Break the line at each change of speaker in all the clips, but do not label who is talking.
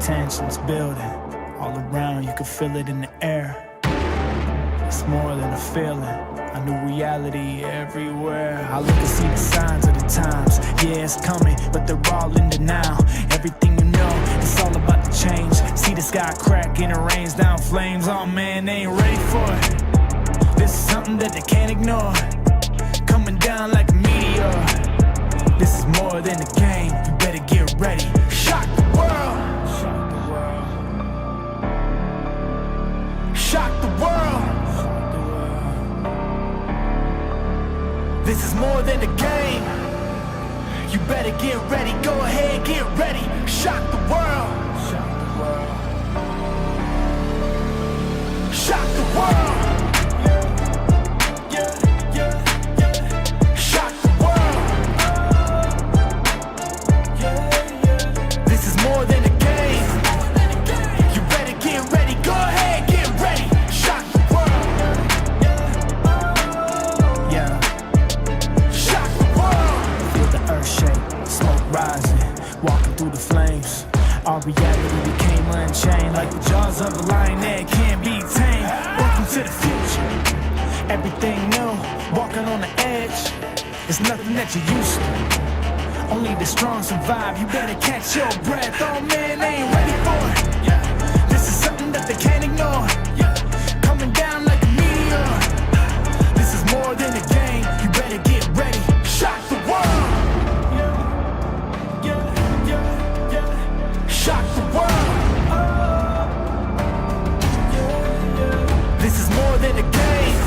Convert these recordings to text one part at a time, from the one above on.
tension's building. All around, you can feel it in the air. It's more than a feeling, a new reality everywhere. I look and see the signs of the times. Yeah, it's coming, but they're all in the now. Everything you know, it's all about the change. See the sky crack and it rains down flames. Oh man, they ain't ready for it. This is something that they can't ignore. Coming down like a meteor. This is more than a game. You better get ready. Shock the world. Shock the world. This is more than a game. You better get ready. Go ahead, get ready. Shock the world. Shock the world. Shock the world. This is more than a game. You better get ready. Go ahead, get ready. Shock the world. Yeah. Shock the world. Feel the earth shake, smoke rising, walking through the flames. Our reality became unchained, like the jaws of a lion that can't be tamed. Welcome to the future, everything new, walking on the edge. It's nothing that you're used to, only the strong survive. You better catch your breath, oh man, they ain't ready for it. This is something that they can't ignore, coming down like a meteor. This is more than a game, you better get ready. Shock the world. Shock the world. This is more than a game.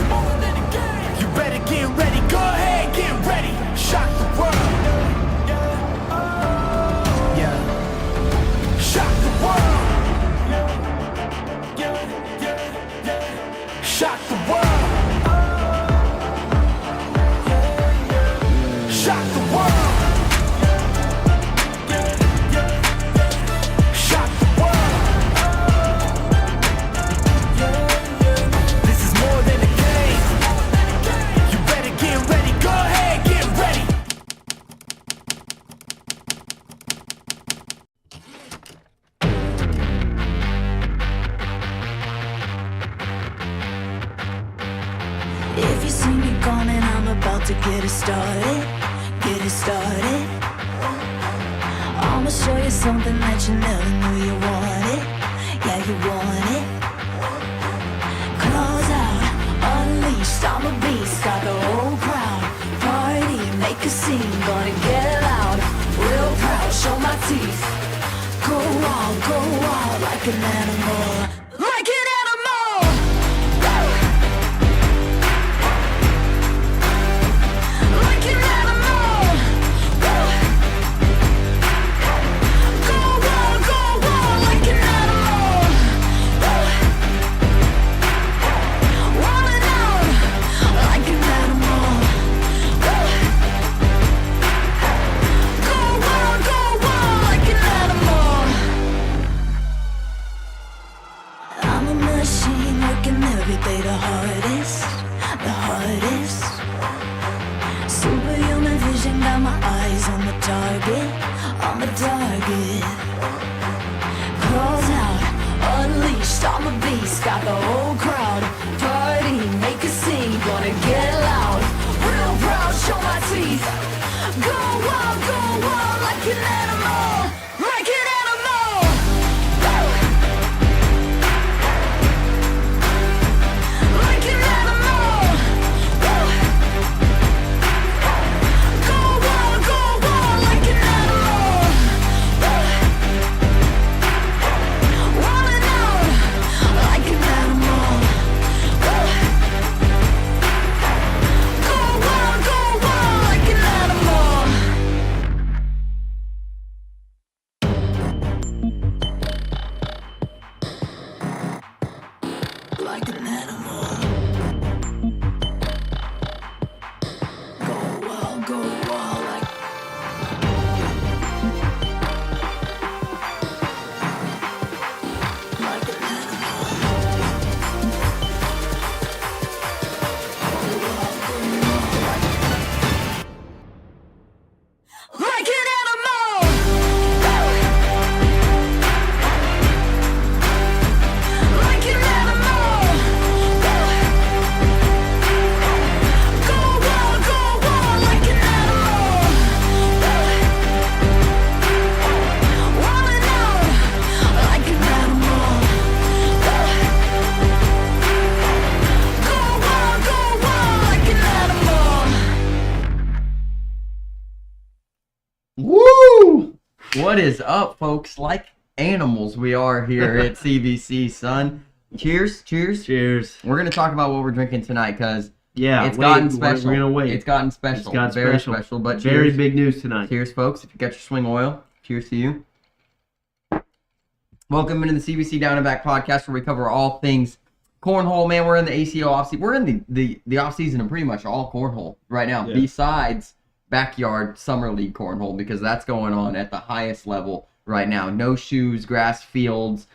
You better get ready. Go ahead, get ready. Shock the world. Yeah. Shock the world. Shock the world. Shock the world. Shock the world. This is more than a game. You better get ready. Go ahead, get ready.
If you see me coming, I'm about to get it started. Get it started. I'ma show you something that you never knew you wanted. Yeah, you want it. Claws out, unleashed, I'm a beast. Got the whole crowd. Party, make a scene, gonna get loud. Real proud, show my teeth. Go wild like an animal. Like an animal! Like an animal! Go wild like an animal! Wildin' out like an animal! Go wild like an animal!
What is up, folks? Like animals, we are here at CBC, son. Cheers.
Cheers.
We're going to talk about what we're drinking tonight because
Yeah,
gotten special.
We're going to wait.
It's gotten special. Very special. But
very
cheers.
big news tonight.
Cheers, folks. If you got your swing oil, cheers to you. Welcome into the CBC Down and Back podcast where we cover all things cornhole, man. We're in the ACO offseason. We're in the offseason of pretty much all cornhole right now, besides backyard summer league cornhole, because that's going on at the highest level right now. No shoes, grass fields,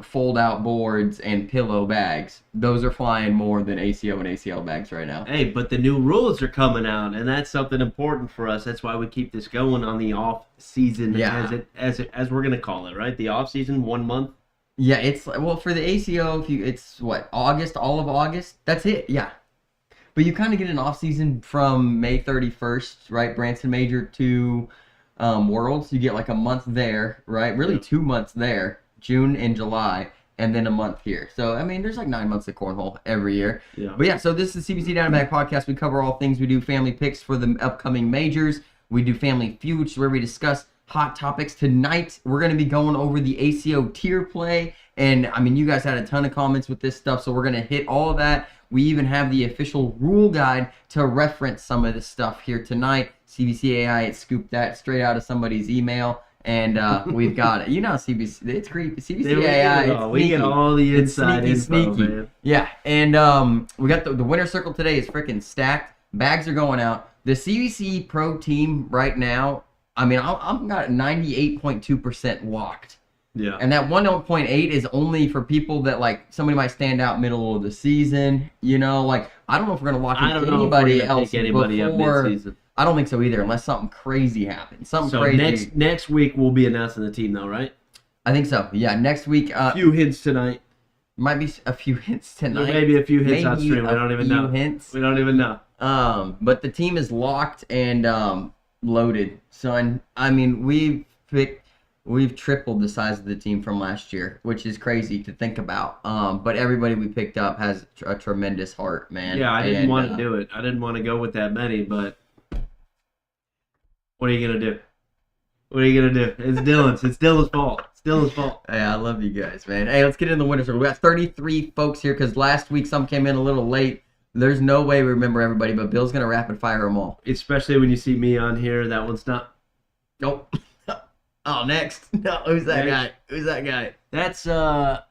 fold out boards, and pillow bags. Those are flying more than ACO and ACL bags right now.
Hey, but the new rules are coming out, and that's something important for us. That's why we keep this going on the off season, as we're gonna call it, right? The off season, 1 month.
Yeah, it's well for the ACO. It's what, August, all of August. That's it. Yeah, but you kind of get an off season from May 31st, right? Branson Major to Worlds. You get like a month there, right? Really 2 months there, June and July, and then a month here. So I mean, there's like 9 months of cornhole every year. Yeah. But yeah, so this is CBC Down and Back podcast. We cover all things. We do family picks for the upcoming majors. We do family feuds where we discuss hot topics. Tonight we're going to be going over the ACO tier play, and I mean, you guys had a ton of comments with this stuff, so we're going to hit all of that. We even have the official rule guide to reference some of this stuff here tonight. CBC AI, it scooped that straight out of somebody's email, and we've got it. You know, CBC, it's creepy. CBC AI,
we get all the inside info, man.
Yeah, and we got the winner circle today is freaking stacked. Bags are going out. The CBC Pro team right now, I mean, I'm got 98.2% locked. Yeah. And that 1.8 is only for people that, like, somebody might stand out middle of the season. You know, like, I don't know if we're going to lock in anybody else before. I don't think so either, unless something crazy happens. Crazy.
Next week we'll be announcing the team, though, right?
I think so. Yeah, next week.
A few hints tonight.
Might be a few hints tonight.
Maybe a few hints on stream. We don't even know. We don't even know.
But the team is locked and loaded, son. I mean, we've tripled the size of the team from last year, which is crazy to think about. But everybody we picked up has a tremendous heart, man.
Yeah, I didn't want to do it. I didn't want to go with that many, but what are you gonna do? What are you gonna do? It's Dylan's. It's Dylan's fault. It's Dylan's fault.
Hey, I love you guys, man. Hey, let's get in the winner circle. We got 33 folks here because last week some came in a little late. There's no way we remember everybody, but Bill's gonna rapid fire them all.
Especially when you see me on here. That one's not.
Nope. Oh, next. No, who's that guy? Who's that guy?
That's I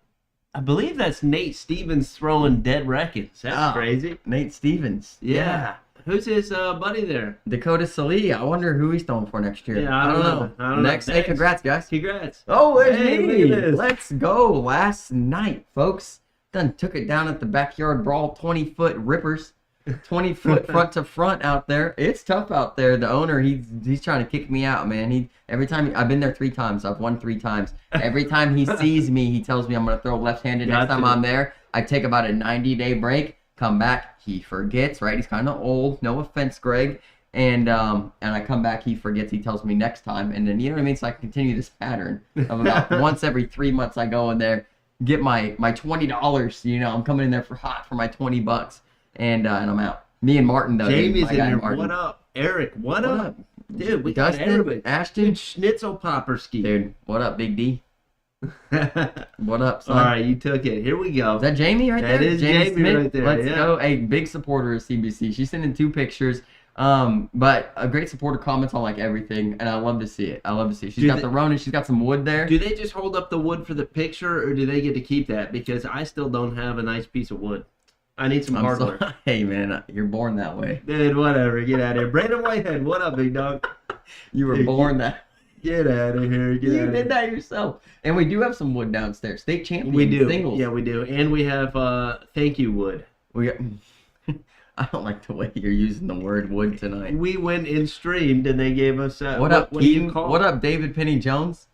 believe that's Nate Stevens throwing dead records. That's crazy.
Nate Stevens.
Yeah. Who's his buddy there?
Dakota Salee. I wonder who he's throwing for next year.
Yeah, I don't know.
Next. Hey, congrats, guys.
Congrats.
Oh, there's me. Let's go. Last night, folks. Done took it down at the backyard brawl. 20-foot rippers. 20-foot front to front out there. It's tough out there. The owner, he's trying to kick me out, man. Every time I've been there 3 times. I've won 3 times. Every time he sees me, he tells me I'm gonna throw left-handed. Next time I'm there, I take about a 90-day break. Come back, he forgets. Right? He's kind of old. No offense, Greg. And I come back, he forgets. He tells me next time, and then you know what I mean. So I continue this pattern of about once every 3 months I go in there, get my $20. You know, I'm coming in there for my $20. And I'm out. Me and Martin, though.
Jamie's in here. Martin. What up? Eric, what up? Dude, we got everybody.
Ashton.
Dude, Schnitzel Popperski.
Dude, what up, Big D? What up, son?
All right, you took it. Here we go.
Is that Jamie right there?
That is Jamie right there.
Let's go. Hey, big supporter of CBC. She's sending 2 pictures. But a great supporter, comments on like everything, and I love to see it. She's got the Ronin. She's got some wood there.
Do they just hold up the wood for the picture, or do they get to keep that? Because I still don't have a nice piece of wood. I need some hardware.
Hey, man, you're born that way.
Dude, whatever. Get out of here. Brandon Whitehead, what up, big dog?
You were born that.
Get out of here.
You did that yourself. And we do have some wood downstairs. State champion
we do.
Singles.
Yeah, we do. And we have thank you wood.
We got. I don't like the way you're using the word wood tonight.
We went and streamed, and they gave us
what up, Keaton? What up, David Penny Jones?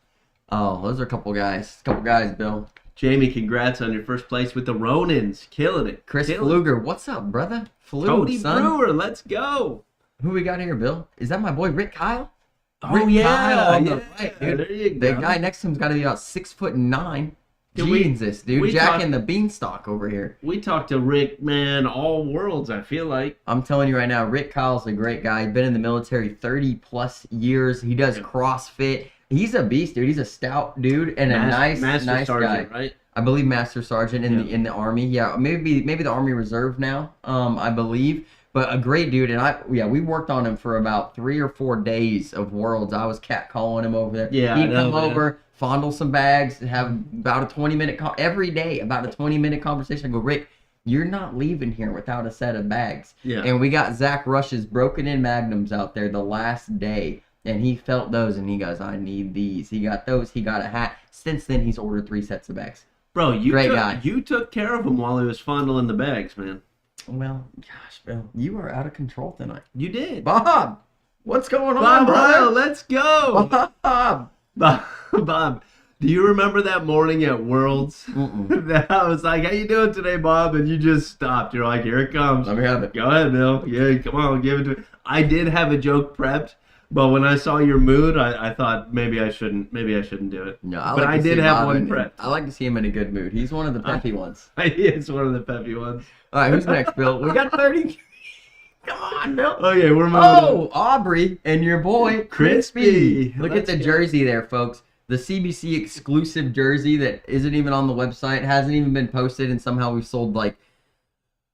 Oh, those are a couple guys. Bill.
Jamie, congrats on your first place with the Ronins. Killing it.
Chris Fluger, what's up, brother?
Cody Brewer, let's go.
Who we got here, Bill? Is that my boy Rick Kyle?
Oh, Rick Kyle on the
right, dude. There you go. The guy next to him's got to be about 6'9". Jesus, dude. Jack and the Beanstalk over here.
We talked to Rick, man, all worlds, I feel like.
I'm telling you right now, Rick Kyle's a great guy. He's been in the military 30-plus years. He does CrossFit. He's a beast, dude. He's a stout dude and a nice
Sergeant,
guy.
Right?
I believe Master Sergeant in the Army. Yeah, maybe the Army Reserve now. I believe. But a great dude, and we worked on him for about 3 or 4 days of Worlds. I was catcalling him over there.
Yeah,
he'd come over, fondle some bags, have about a 20-minute every day, about a 20-minute conversation. I go, Rick, you're not leaving here without a set of bags.
Yeah.
And we got Zach Rush's broken in magnums out there the last day, and he felt those, and he goes, I need these. He got those. He got a hat. Since then, he's ordered 3 sets of bags.
Bro,
guy.
You took care of him while he was fondling the bags, man.
Well, gosh, Bill, you are out of control tonight.
You did.
Bob, what's going on, brother?
Let's go. Bob, do you remember that morning at Worlds? That I was like, how you doing today, Bob? And you just stopped. You're like, here it comes.
Let me have it.
Go ahead, Bill. Yeah, come on, give it to me. I did have a joke prepped, but when I saw your mood, I thought maybe I shouldn't do it.
No,
I did have one prepped.
I like to see him in a good mood. He's one of the peppy ones.
He is one of the peppy ones.
All right, who's next, Bill? We got 30. Come on, Bill.
Okay, we're moving on.
Aubrey and your boy,
Crispy.
Look at the jersey there, folks. The CBC exclusive jersey that isn't even on the website, hasn't even been posted, and somehow we've sold like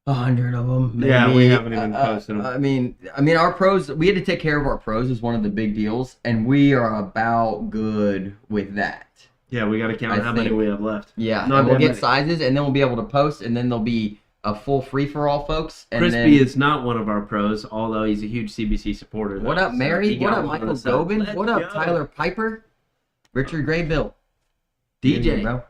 100 of them. Maybe.
Yeah, we haven't even posted them.
I mean, our pros, we had to take care of our pros is one of the big deals, and we are about good with that.
Yeah, we got to count how many we have left.
Yeah, and we'll get sizes, and then we'll be able to post, and then there'll be a full free-for-all, folks. And
Crispy is not one of our pros, although he's a huge CBC supporter.
What up, Mary? What up, Michael Gobin? What up, Tyler Piper? Richard Graybill. DJ, bro.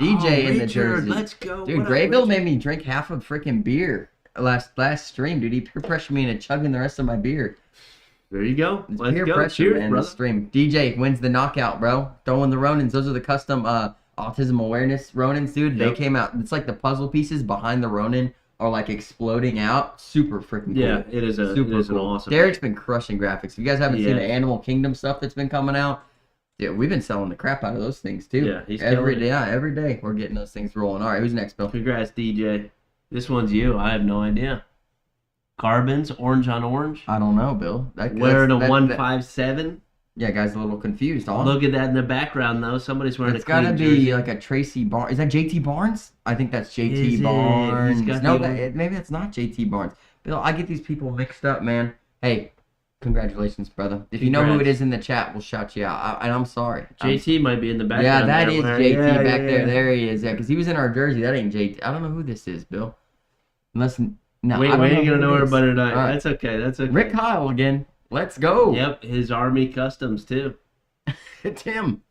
DJ in the jersey.
Let's go.
Dude, Graybill made me drink half a freaking beer last stream, dude. He peer pressured me into chugging the rest of my beer.
There you go. Let's
peer
go.
pressure,
Cheers,
man,
brother.
the stream. DJ wins the knockout, bro. Throwing the Ronins. Those are the custom autism awareness Ronins, dude.
Yep.
They came out. It's like the puzzle pieces behind the Ronin are like exploding out. Super freaking cool.
Yeah, it is an awesome.
Derek's been crushing graphics. If you guys haven't seen the Animal Kingdom stuff that's been coming out, yeah, we've been selling the crap out of those things too.
Yeah, he's
every day we're getting those things rolling. All right, who's next, Bill?
Congrats, DJ. This one's you. I have no idea. Carbons, orange on orange.
I don't know, Bill.
Wearing a 157.
Yeah, guys, a little confused. Huh?
Look at that in the background, though. Somebody's wearing
it's
a clean
gotta be
jersey.
like a Tracy Barnes. Is that JT Barnes? I think that's JT
Is it?
Barnes.
He's got
No,
the
maybe that's not JT Barnes. Bill, I get these people mixed up, man. Hey, congratulations, brother. If you know who it is in the chat, we'll shout you out. And I'm sorry.
JT might be in the background.
Yeah, that is JT back there.
Yeah.
There he is. Yeah, because he was in our jersey. That ain't JT. I don't know who this is, Bill. Unless no,
we ain't gonna know everybody tonight.
Right.
That's okay. That's okay.
Rick Kyle again. Let's go.
Yep, his Army Customs too.
Tim,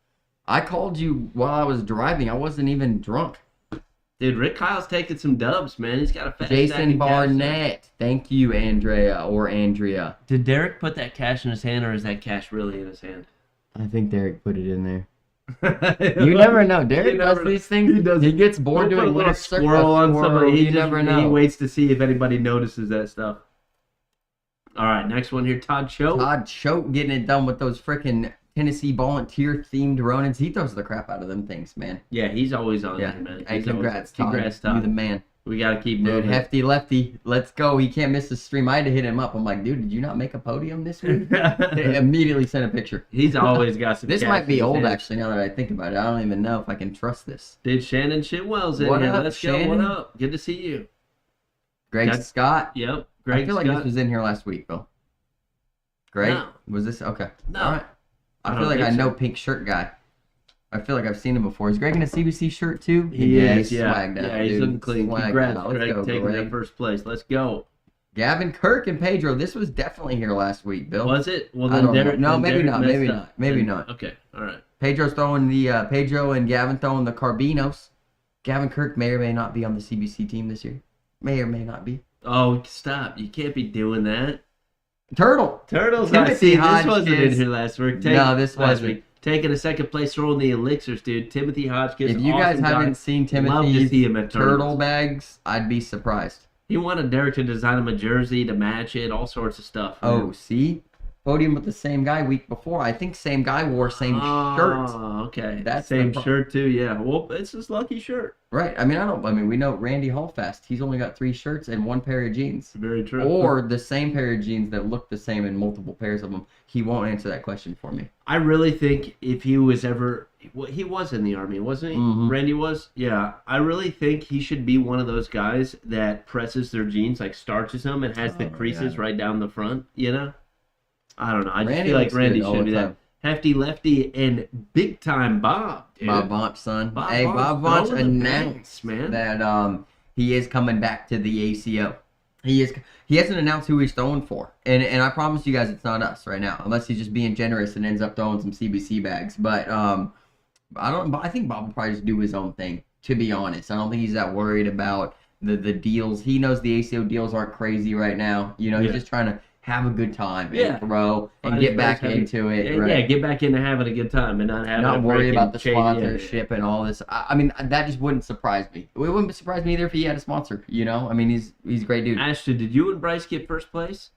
I called you while I was driving. I wasn't even drunk.
Dude, Rick Kyle's taking some dubs, man. He's got a fast
Jason Barnett. Thank you, Andrea or Andrea.
Did Derek put that cash in his hand, or is that cash really in his hand?
I think Derek put it in there. You never know. Derek does these things. He gets bored doing
a little squirrel on somebody.
You never know.
He waits to see if anybody notices that stuff. All right, next one here, Todd Choate.
Todd Choate getting it done with those freaking Tennessee volunteer-themed Ronins. He throws the crap out of them things, man.
Yeah, he's always on there, man.
Hey, congrats, Todd.
Congrats, Todd.
You the man.
We got to keep
Dude,
moving.
hefty lefty. Let's go. He can't miss the stream. I had to hit him up. I'm like, dude, did you not make a podium this week? They immediately sent a picture.
He's always got some.
This might be old, actually, now that I think about it. I don't even know if I can trust this.
Dude, Shannon Shitwell's in
What
here.
up,
Let's
Shannon?
go. What up? Good to see you.
Greg Scott.
Yep. Greg
I feel like
Scott.
this was in here last week, Bill. Greg?
No.
Was this? Okay.
No.
All right. I
I
feel
don't
like I
think
know
so.
pink shirt guy. I feel like I've seen him before. Is Greg in a CBC shirt too?
He is,
he's
yeah.
swagged out,
Yeah, he's
dude.
looking clean.
Swagged
Congrats,
out. Let's
Greg,
go,
taking
Greg.
that first place. Let's go.
Gavin Kirk and Pedro. This was definitely here last week, Bill.
Was it? Well,
I
then
don't know.
Derek,
No,
then
maybe
Derek
not.
messed
Maybe
up.
not. Maybe not.
Okay, all right.
Pedro's throwing the Pedro and Gavin throwing the Carbinos. Gavin Kirk may or may not be on the CBC team this year. May or may not be.
Oh, stop. You can't be doing that.
Turtles.
I see. This
Hodgkins.
wasn't in here last week.
No, this
last
wasn't.
week. Taking a second place, throwing the elixirs, dude. Timothy Hodgkins.
If you guys
awesome
haven't
guy.
seen
Love to see him
Timothy's
at
turtle
tournaments.
bags, I'd be surprised.
He wanted Derek to design him a jersey to match it, all sorts of stuff.
Oh, see? podium with the same guy week before. I think same guy wore same shirt.
Oh, okay.
That's
same shirt too. Yeah. Well, it's his lucky shirt.
Right. I mean, we know Randy Hallfast. He's only got 3 shirts and 1 pair of jeans.
Very true.
Or the same pair of jeans that look the same in multiple pairs of them. He won't answer that question for me.
I really think if he was ever, well, he was in the Army, wasn't he?
Mm-hmm.
Randy was? Yeah. I really think he should be one of those guys that presses their jeans, like starches them and has the creases right down the front, you know? I don't know. I just feel like Randy should be that. Hefty Lefty and Big Time Bob, dude.
Bob Vonch, son.
Bob
Vonch
Vonch
announced,
man,
that he is coming back to the ACO. He hasn't announced who he's throwing for, and I promise you guys it's not us right now, unless he's just being generous and ends up throwing some CBC bags. But I think Bob will probably just do his own thing. To be honest, I don't think he's that worried about the deals. He knows the ACO deals aren't crazy right now. You know, he's just trying to have a good time and throw and get back into it. Right?
Yeah, get back into having a good time and not
worry about the sponsorship and all this. I mean, that just wouldn't surprise me. It wouldn't surprise me either if he had a sponsor. You know, I mean, he's a great dude.
Ashton, did you and Bryce get first place?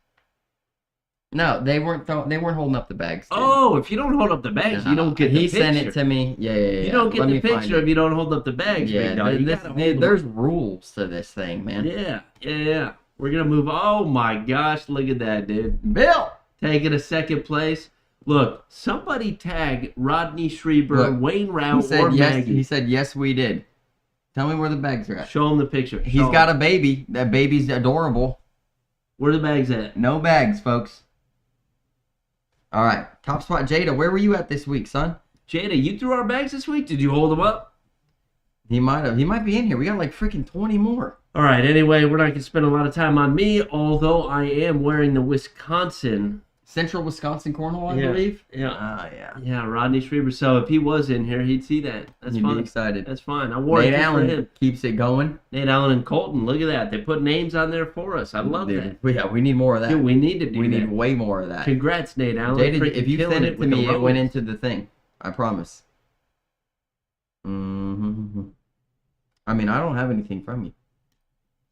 No, they weren't holding up the bags. Dude.
Oh, if you don't hold up the bags, you don't get the picture.
He sent it to me. Yeah.
You don't get the picture if you don't hold up the bags.
Yeah, there's rules to this thing, man.
Yeah. We're going to move. Oh, my gosh. Look at that, dude.
Bill!
Taking a second place. Look, somebody tag Rodney Schreiber, Wayne Rao, or Maggie.
He said, yes, we did. Tell me where the bags are at.
Show him the picture.
He's got a baby. That baby's adorable.
Where are the bags at?
No bags, folks. All right. Top spot, Jada. Where were you at this week, son?
Jada, you threw our bags this week? Did you hold them up?
He might have. He might be in here. We got like freaking 20 more.
All right, anyway, we're not going to spend a lot of time on me, although I am wearing the
Central Wisconsin Cornhole, I believe.
Yeah. Yeah, Rodney Schreiber. So if he was in here, he'd see that. That's fine.
He'd be excited.
That's fine. I wore
Nate
it
Allen
for him.
Keeps it going.
Nate Allen and Colton, look at that. They put names on there for us. I love that.
Yeah, we need more of that.
Dude, we need to do
We
that.
need way more of that.
Congrats, Nate Allen.
Jada, if you send it to me, it went into the thing. I promise. Mm-hmm. I mean, I don't have anything from you.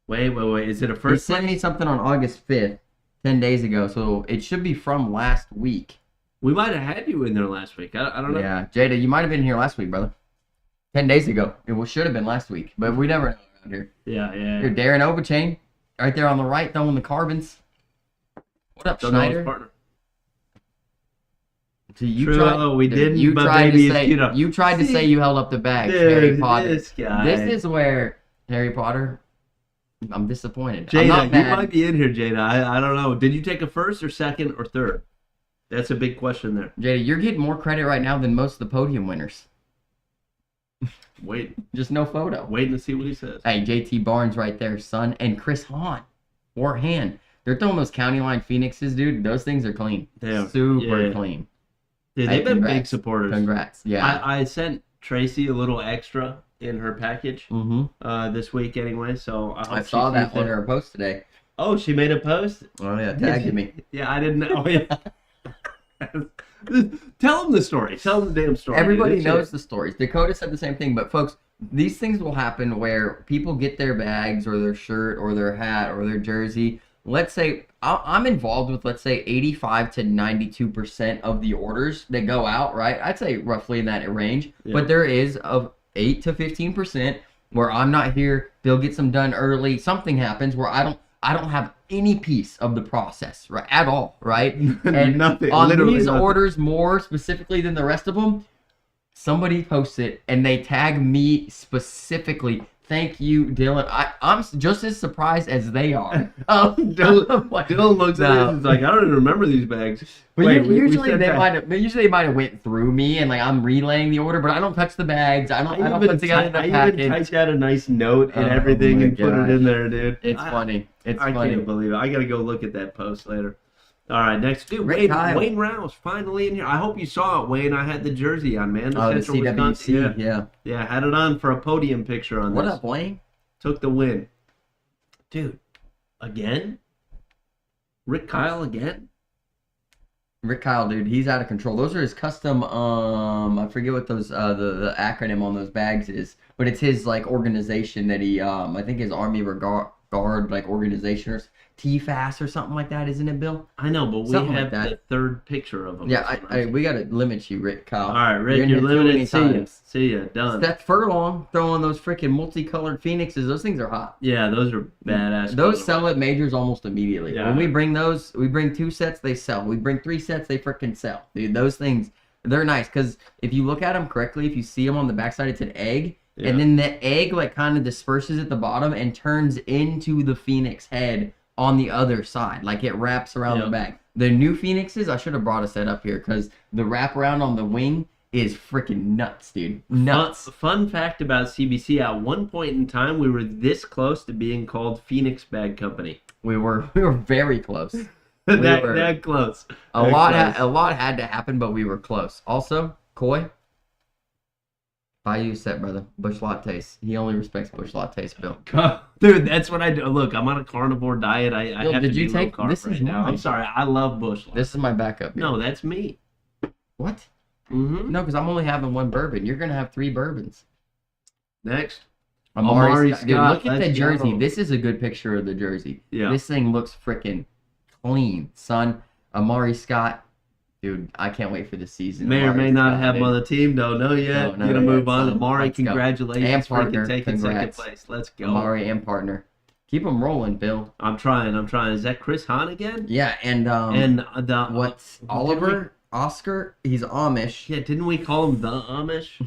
Wait. Is it a
He
first
sent me something on August 5th, 10 days ago, so it should be from last week.
We might have had you in there last week. I don't know.
Yeah, Jada, you might have been here last week, brother. 10 days ago. It should have been last week, but we never know around here.
Yeah.
Here, Darren Obachain, right there on the right, throwing the carbons. What up, Schneider?
Partner.
So you
True,
tried,
we didn't,
you
but
tried
maybe
to say, you tried to say you held up the bags, Harry Potter.
This guy.
This is where, Harry Potter, I'm disappointed.
Jada,
I'm not mad.
you might be in here, Jada. I don't know. Did you take a first or second or third? That's a big question there.
Jada, you're getting more credit right now than most of the podium winners.
Wait.
Just no photo.
Waiting to see what he says.
Hey, JT Barnes right there, son. And Chris Hahn. Or Han. They're throwing those county line Phoenixes, dude. Those things are clean.
Damn.
Super clean.
Dude, they've been big supporters.
Congrats. Yeah.
I sent Tracy a little extra in her package this week anyway, so I
saw that on her post today.
Oh, she made a post?
Oh, yeah. Tagged me.
Yeah, I didn't know. Oh, yeah. Tell them the story. Tell them the damn story.
Everybody knows the stories. Dakota said the same thing, but folks, these things will happen where people get their bags or their shirt or their hat or their jersey. Let's say I'm involved with, let's say, 85 to 92% of the orders that go out, right? I'd say roughly in that range. Yeah. But there is of 8 to 15% where I'm not here. They'll get some done early. Something happens where I don't have any piece of the process, right, at all, right? And
nothing.
On
Literally
these
nothing.
orders more specifically than the rest of them, somebody posts it and they tag me specifically. Thank you, Dylan. I'm just as surprised as they are.
Dylan looks at it and is like, I don't even remember these bags.
But usually they might have went through me and like I'm relaying the order, but I don't touch the bags. I don't put together the package.
I even typed out a nice note and everything and put it in there, dude.
It's funny.
I can't believe it. I gotta go look at that post later. All right, next dude, Wayne Rouse finally in here. I hope you saw it, Wayne. I had the jersey on, man.
The
Central
CWC,
Wisconsin. Yeah, had it on for a podium picture on
What
this.
up, Wayne?
Took the win. Dude, again? Rick Kyle again?
Rick Kyle, dude, he's out of control. Those are his custom, I forget what those, the acronym on those bags is, but it's his, like, organization that he, I think his Army Guard like organization or TFAS or something like that, isn't it, Bill?
I know, but we
Something
have
like
the third picture of them.
Yeah, we got to limit you, Rick, Kyle.
All right, Rick, you're limited. See ya. Done.
That furlong throwing those freaking multicolored phoenixes, those things are hot.
Yeah, those are badass.
Those sell at majors almost immediately.
Yeah.
When we bring 2 sets, they sell. We bring 3 sets, they freaking sell. Dude, those things, they're nice because if you look at them correctly, if you see them on the backside, it's an egg. Yeah. And then the egg like kind of disperses at the bottom and turns into the phoenix head on the other side. Like it wraps around the back. The new phoenixes, I should have brought a set up here because the wraparound on the wing is freaking nuts, dude. Nuts.
Fun fact about CBC, at one point in time, we were this close to being called Phoenix Bag Company.
We were very close.
that close.
A lot had to happen, but we were close. Also, Coy, buy you a set, brother. Bush lattes. He only respects bush lattes, Bill.
Dude, that's what I do. Look, I'm on a carnivore diet. I
Bill,
have to be low
this
carb
is
right now.
mine.
I'm sorry. I love bush lattes.
This is my backup.
No, that's me.
What?
Mm-hmm.
No, because I'm only having 1 bourbon. You're gonna have 3 bourbons.
Next.
Amari Scott. Dude, look at the
let's
jersey.
go.
This is a good picture of the jersey.
Yeah.
This thing looks freaking clean, son. Amari Scott. Dude, I can't wait for the season.
May or
Amari
may not
Scott,
have
dude.
him on the team. Don't know yet.
No,
Gonna move on.
son.
Amari,
Let's go.
congratulations
And
for
partner,
taking second
congrats.
place. Let's go.
Amari and partner. Keep them rolling, Bill.
I'm trying. Is that Chris Hahn again?
Yeah, and
the
what's Oliver? Oscar? He's Amish.
Yeah, didn't we call him the Amish?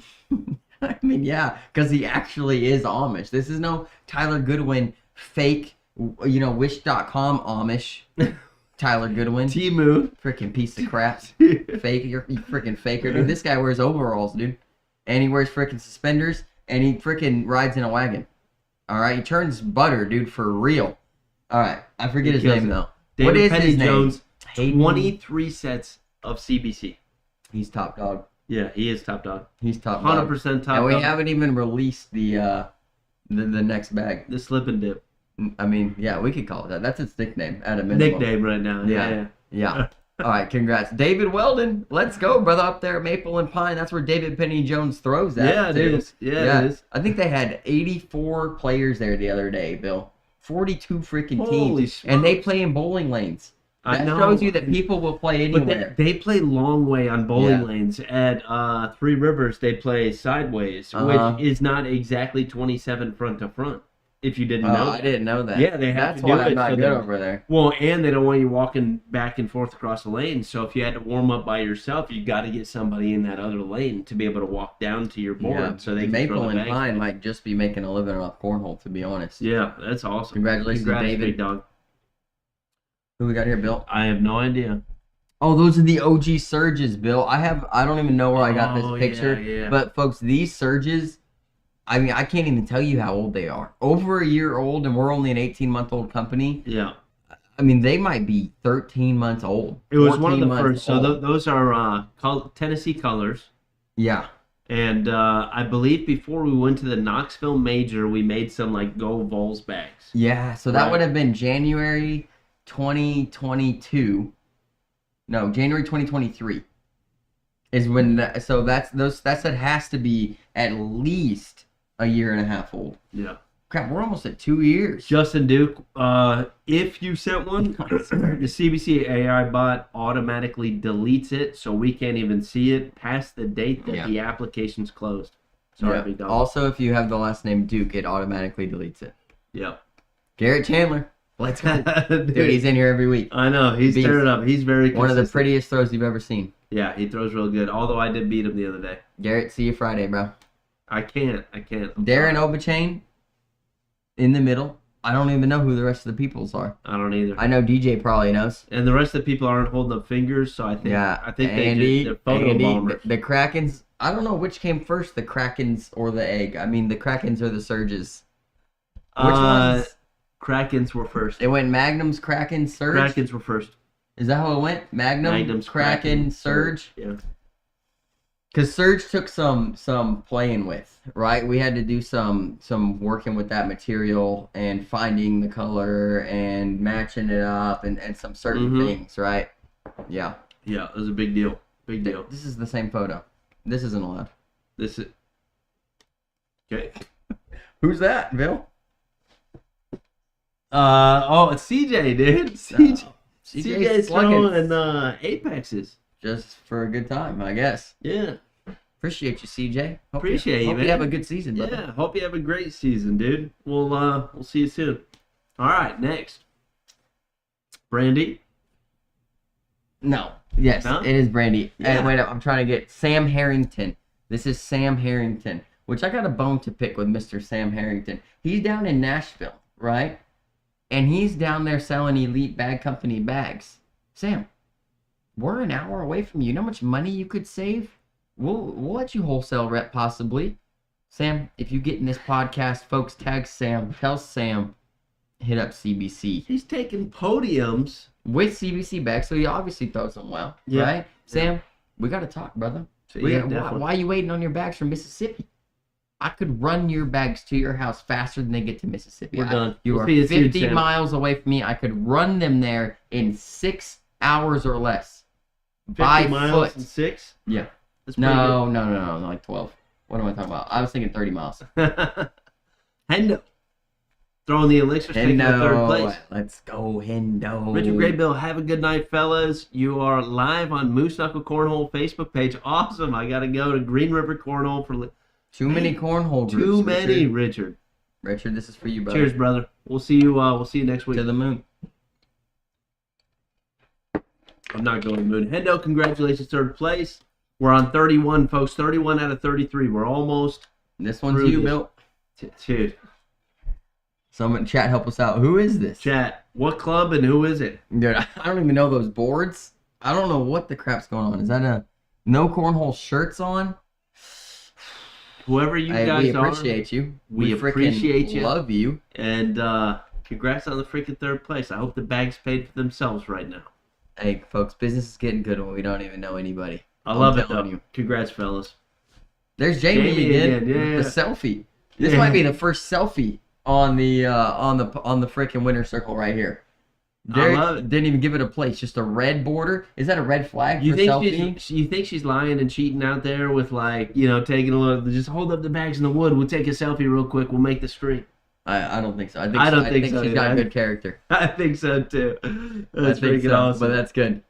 I mean, yeah, because he actually is Amish. This is no Tyler Goodwin fake, Wish.com Amish. Tyler Goodwin.
Temu.
Freaking piece of crap. Fake, you're freaking faker, dude. This guy wears overalls, dude. And he wears freaking suspenders, and he freaking rides in a wagon. All right, he turns butter, dude, for real. All right, I forget his name, though.
David
What is
Penny
his name?
Jones, 23 sets of CBC.
He's top dog.
Yeah, he is top dog.
He's top dog.
100% top dog.
And we haven't even released the next bag.
The slip and dip.
I mean, yeah, we could call it that. That's its nickname at a minimum.
Nickname right now.
Yeah. All right, congrats. David Weldon. Let's go, brother, up there at Maple and Pine. That's where David Penny Jones throws at.
Yeah, it is. Yeah, it is.
I think they had 84 players there the other day, Bill. 42 freaking
Holy
teams.
smokes.
And they play in bowling lanes.
I
That
know.
shows you that people will play anywhere.
But they play long way on bowling
Yeah.
lanes. At Three Rivers, they play sideways, which is not exactly 27 front to front. If you didn't know that.
I didn't know that.
Yeah, they have
That's
to do
why I'm
it
not
so
good
that-
over there.
Well, and they don't want you walking back and forth across the lane. So if you had to warm up by yourself, you got to get somebody in that other lane to be able to walk down to your board. So they can
Maple
throw the
and
bags
Pine
back.
might just be making a living off cornhole, to be honest.
Yeah, that's awesome.
Congratulations,
Congrats,
David.
big dog.
Who we got here, Bill?
I have no idea.
Oh, those are the OG surges, Bill. I don't even know where I got
Oh,
this picture.
yeah.
But folks, these surges, I mean, I can't even tell you how old they are. Over a year old, and we're only an 18-month-old company.
Yeah.
I mean, they might be 13 months old.
It was one of the
14 months
first. So
old.
those are Tennessee colors.
Yeah.
And I believe before we went to the Knoxville Major, we made some like Go Vols bags.
Yeah, so that
Right.
would have been January 2022. No, January 2023 is when. That set has to be at least a year and a half old.
Yeah.
Crap, we're almost at 2 years.
Justin Duke, if you sent one, the CBC AI bot automatically deletes it, so we can't even see it past the date that the application's closed. Sorry,
Yeah.
big dog.
Also, if you have the last name Duke, it automatically deletes it.
Yep.
Garrett Chandler, let's go. Dude, he's in here every week.
I know, he's
Beast.
tearing up. He's very
One of the
consistent.
prettiest throws you've ever seen.
Yeah, he throws real good, although I did beat him the other day.
Garrett, see you Friday, bro.
I can't. I'm
Darren
sorry.
Obachain in the middle. I don't even know who the rest of the peoples are.
I don't either.
I know DJ probably knows.
And the rest of the people aren't holding up fingers, so I think
Andy,
they're photo
Andy,
bombers.
the Krakens. I don't know which came first, the Krakens or the egg. I mean, the Krakens or the Surges. Which ones?
Krakens were first.
It went Magnums, Kraken, Surge.
Krakens were first.
Is that how it went?
Magnums,
Kraken, Surge.
Yeah.
Because Surge took some playing with, right? We had to do some working with that material and finding the color and matching it up and some certain things, right? Yeah.
Yeah, it was a big deal. Big deal.
This is the same photo. This isn't allowed.
This is – okay.
Who's that, Bill?
It's CJ, dude. CJ's
slugging.
throwing apexes.
Just for a good time, I guess.
Yeah.
Appreciate you, CJ.
Appreciate you,
hope
man.
you have a good season, brother.
Yeah, hope you have a great season, dude. We'll see you soon. All right, next. Brandy.
No. Yes,
No?
it is Brandy.
Yeah.
Wait up, I'm trying to get Sam Harrington. This is Sam Harrington, which I got a bone to pick with Mr. Sam Harrington. He's down in Nashville, right? And he's down there selling Elite Bag Company bags. Sam, we're an hour away from you. You know how much money you could save? We'll let you wholesale rep possibly. Sam, if you get in this podcast, folks, tag Sam. Tell Sam, hit up CBC.
He's taking podiums.
With CBC bags, so he obviously throws them well,
Yeah.
right? Sam, we got to talk, brother.
So, yeah, definitely.
Why are you waiting on your bags from Mississippi? I could run your bags to your house faster than they get to Mississippi.
We're done.
You
We'll
are
see you soon,
50
Sam.
miles away from me. I could run them there in 6 hours or less.
50
By
miles
foot.
and 6?
Yeah.
That's pretty
No, like 12. What am I talking about? I was thinking 30 miles.
good. Hendo. Throwing the elixirs, taking the third place.
Let's go, Hendo.
Richard Graybill, have a good night, fellas. You are live on Moose Knuckle Cornhole Facebook page. Awesome. I got to go to Green River Cornhole for
Too many cornhole groups.
too many,
Richard.
Richard.
Richard, this is for you, brother.
Cheers, brother. We'll see you next week.
To the moon.
I'm not going to the moon. Hendo, congratulations, third place. We're on 31, folks. 31 out of 33. We're almost
This one's
through
you,
this.
Bill.
Dude.
Someone in chat help us out. Who is this?
Chat, what club and who is it?
Dude, I don't even know those boards. I don't know what the crap's going on. Is that a no cornhole shirts on?
Whoever you
Hey,
guys
we
are.
appreciate you.
We
frickin'
appreciate you.
Love you.
And congrats on the freaking third place. I hope the bags paid for themselves right now.
Hey, folks, business is getting good when we don't even know anybody.
I love
I'm
it, though.
telling you.
Congrats, fellas.
There's Jamie again.
Yeah.
The selfie. This
Yeah.
might be the first selfie on the freaking winner circle right here.
I love it.
Didn't even give it a place. Just a red border. Is that a red flag
You
for
think
selfie?
you think she's lying and cheating out there with, like, taking a little, just hold up the bags in the wood. We'll take a selfie real quick. We'll make the stream.
I don't think so. I
don't think so
she's got a
either.
good character.
I think so too. That's
I think
freaking
so,
awesome.
but that's good.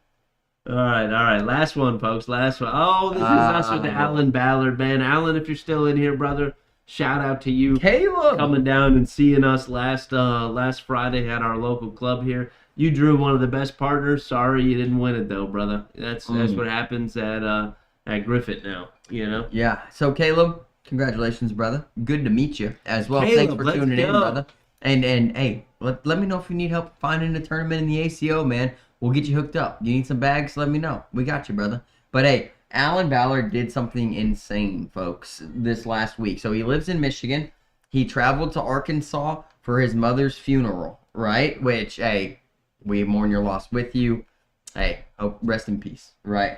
All right. Last one, folks. Last one. Oh, this is us with Alan Ballard, man. Alan, if you're still in here, brother, shout out to you.
Caleb!
Coming down and seeing us last Friday at our local club here. You drew one of the best partners. Sorry you didn't win it though, brother. That's what happens at Griffith now.
Yeah. So Caleb, congratulations, brother. Good to meet you as well.
Caleb,
Thanks for
let's
tuning in,
go.
brother. And hey, let me know if you need help finding a tournament in the ACO, man. We'll get you hooked up. You need some bags? Let me know. We got you, brother. But hey, Alan Ballard did something insane, folks, this last week. So he lives in Michigan. He traveled to Arkansas for his mother's funeral, right? Which, hey, we mourn your loss with you. Hey, hope rest in peace, right?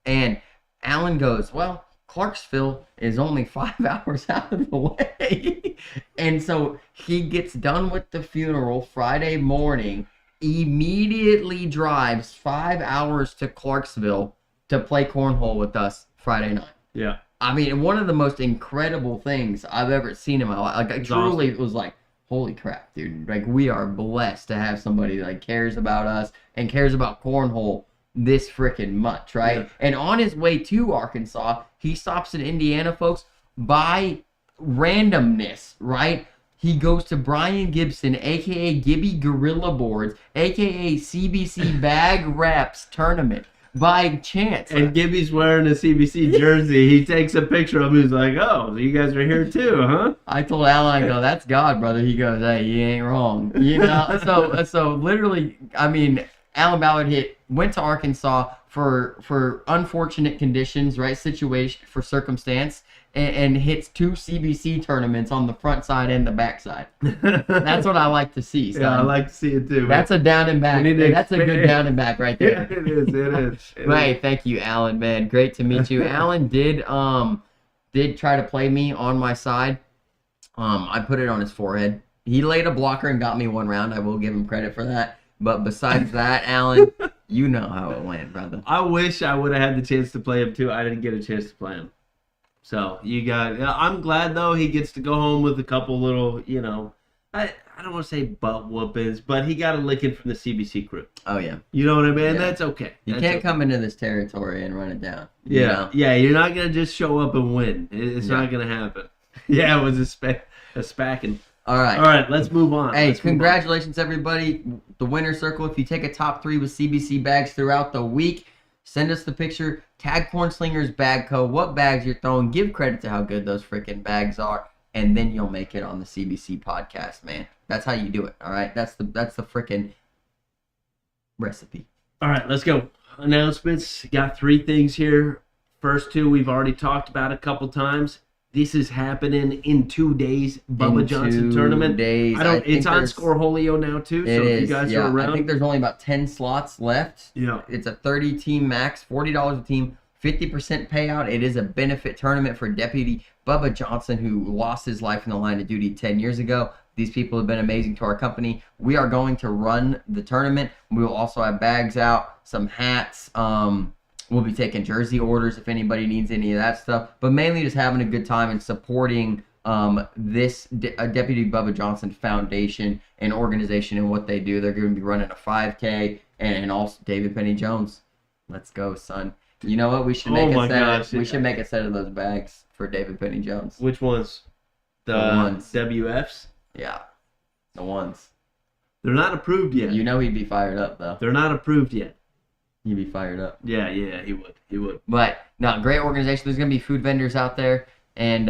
And Alan goes, well, Clarksville is only 5 hours out of the way. And so he gets done with the funeral Friday morning, immediately drives 5 hours to Clarksville to play cornhole with us Friday night.
Yeah.
I mean, one of the most incredible things I've ever seen in my life. Like, I truly was like, holy crap, dude. Like, we are blessed to have somebody that cares about us and cares about cornhole this freaking much, right?
Yeah.
And on his way to Arkansas, he stops in Indiana, folks, by randomness, right? He goes to Brian Gibson, a.k.a. Gibby Gorilla Boards, a.k.a. CBC Bag Reps Tournament, by chance.
And Gibby's wearing a CBC jersey. He takes a picture of him. He's like, oh, so you guys are here too, huh?
I told Alan, I go, that's God, brother. He goes, hey, you ain't wrong. So literally, I mean, Alan Ballard went to Arkansas for unfortunate conditions, right? Situation for circumstance, and hits 2 CBC tournaments on the front side and the back side. That's what I like to see, son.
Yeah, I like to see it too.
That's a down and back. That's a good down and back right
Yeah,
there.
it is.
Right, thank you, Alan, man. Great to meet you. Alan did try to play me on my side. I put it on his forehead. He laid a blocker and got me 1 round. I will give him credit for that. But besides that, Alan, you know how it went, brother.
I wish I would have had the chance to play him too. I didn't get a chance to play him. So I'm glad though he gets to go home with a couple little, I don't want to say butt whoopings, but he got a licking from the CBC crew.
Oh yeah.
You know what I mean?
Yeah.
That's okay.
You can't come into this territory and run it down.
Yeah,
you know?
yeah. You're not gonna just show up and win. It's not gonna happen. Yeah, it was a spacking.
All right.
All right, let's move on.
Hey, congratulations, everybody. The winner circle, if you take a top 3 with CBC bags throughout the week, send us the picture. Tag Cornslingers Bag Co. What bags you're throwing. Give credit to how good those freaking bags are. And then you'll make it on the CBC podcast, man. That's how you do it, all right? That's the freaking recipe.
All right, let's go. Announcements. Got 3 things here. First 2 we've already talked about a couple times. This is happening in 2 days. Bubba Johnson tournament.
Days.
It's on Cornholeo now too. So if you guys are around,
I think there's only about 10 slots left.
Yeah.
It's a 30-team max, $40 a team, 50% payout. It is a benefit tournament for Deputy Bubba Johnson, who lost his life in the line of duty 10 years ago. These people have been amazing to our company. We are going to run the tournament. We will also have bags out, some hats. We'll be taking jersey orders if anybody needs any of that stuff. But mainly just having a good time and supporting this Deputy Bubba Johnson Foundation and organization and what they do. They're going to be running a 5K and also David Penny Jones. Let's go, son. You know what? We should make a set of those bags for David Penny Jones.
Which ones? The ones. WFs?
Yeah. The ones.
They're not approved yet.
You know he'd be fired up, though.
They're not approved yet.
He'd be fired up.
Yeah, he would.
But, no, great organization. There's going to be food vendors out there. And,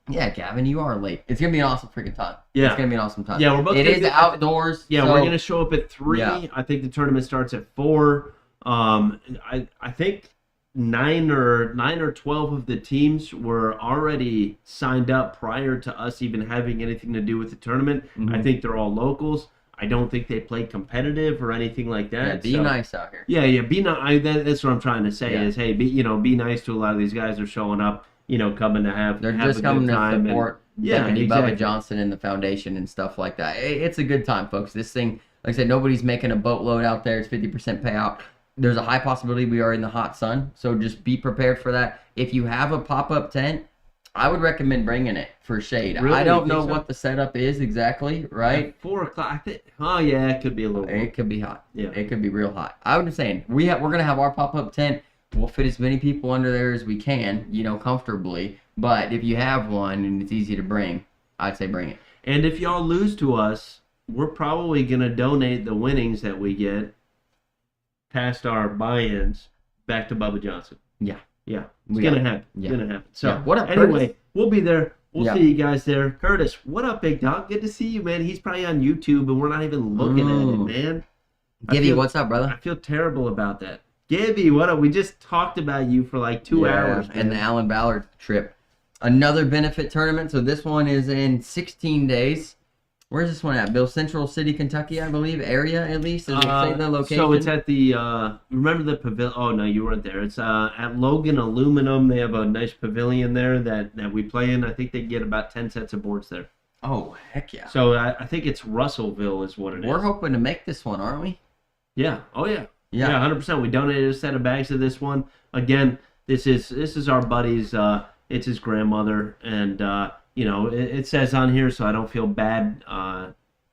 yeah, Gavin, you are late. It's going to be an awesome freaking time.
Yeah.
It's going to be an awesome time.
Yeah, we're both.
It is outdoors.
Yeah,
so,
we're going to show up at 3.
Yeah.
I think the tournament starts at 4. I think 9 or 12 of the teams were already signed up prior to us even having anything to do with the tournament.
Mm-hmm.
I think they're all locals. I don't think they play competitive or anything like that.
Yeah, be nice out here.
Yeah, be nice. That's what I'm trying to say is, hey, be nice to a lot of these guys. They're showing up, coming to have.
They're
have
just
a
coming
good time
to support
exactly.
Bubba Johnson and the foundation and stuff like that. It's a good time, folks. This thing, like I said, nobody's making a boatload out there. It's 50% payout. There's a high possibility we are in the hot sun, so just be prepared for that. If you have a pop-up tent, I would recommend bringing it for shade.
Really?
I don't know what the setup is exactly, right?
At 4 o'clock. I think. Oh yeah, it could be a little.
It could be hot.
Yeah,
it could be real hot. I was just saying we're gonna have our pop-up tent. We'll fit as many people under there as we can, comfortably. But if you have one and it's easy to bring, I'd say bring it.
And if y'all lose to us, we're probably gonna donate the winnings that we get past our buy-ins back to Bubba Johnson.
Yeah.
Yeah. It's gonna happen.
Yeah.
It's gonna happen. So
yeah. What up,
anyway,
Curtis?
We'll be there. We'll
Yeah.
see you guys there. Curtis, what up, big dog? Good to see you, man. He's probably on YouTube and we're not even looking at it, man.
Gibby, what's up, brother?
I feel terrible about that. Gibby, what up? We just talked about you for like 2 hours, man.
And the Alan Ballard trip. Another benefit tournament. So this one is in 16 days. Where's this one at? Bill, Central City, Kentucky, I believe. Area, at least. Does it say the location?
So it's at the, remember the pavilion? Oh, no, you weren't there. It's at Logan Aluminum. They have a nice pavilion there that we play in. I think they get about 10 sets of boards there.
Oh, heck yeah.
So I think it's Russellville is what it is.
We're hoping to make this one, aren't we?
Yeah. Oh, yeah.
Yeah.
100%. We donated a set of bags to this one. Again, this is our buddy's, it's his grandmother, and, it says on here, so I don't feel bad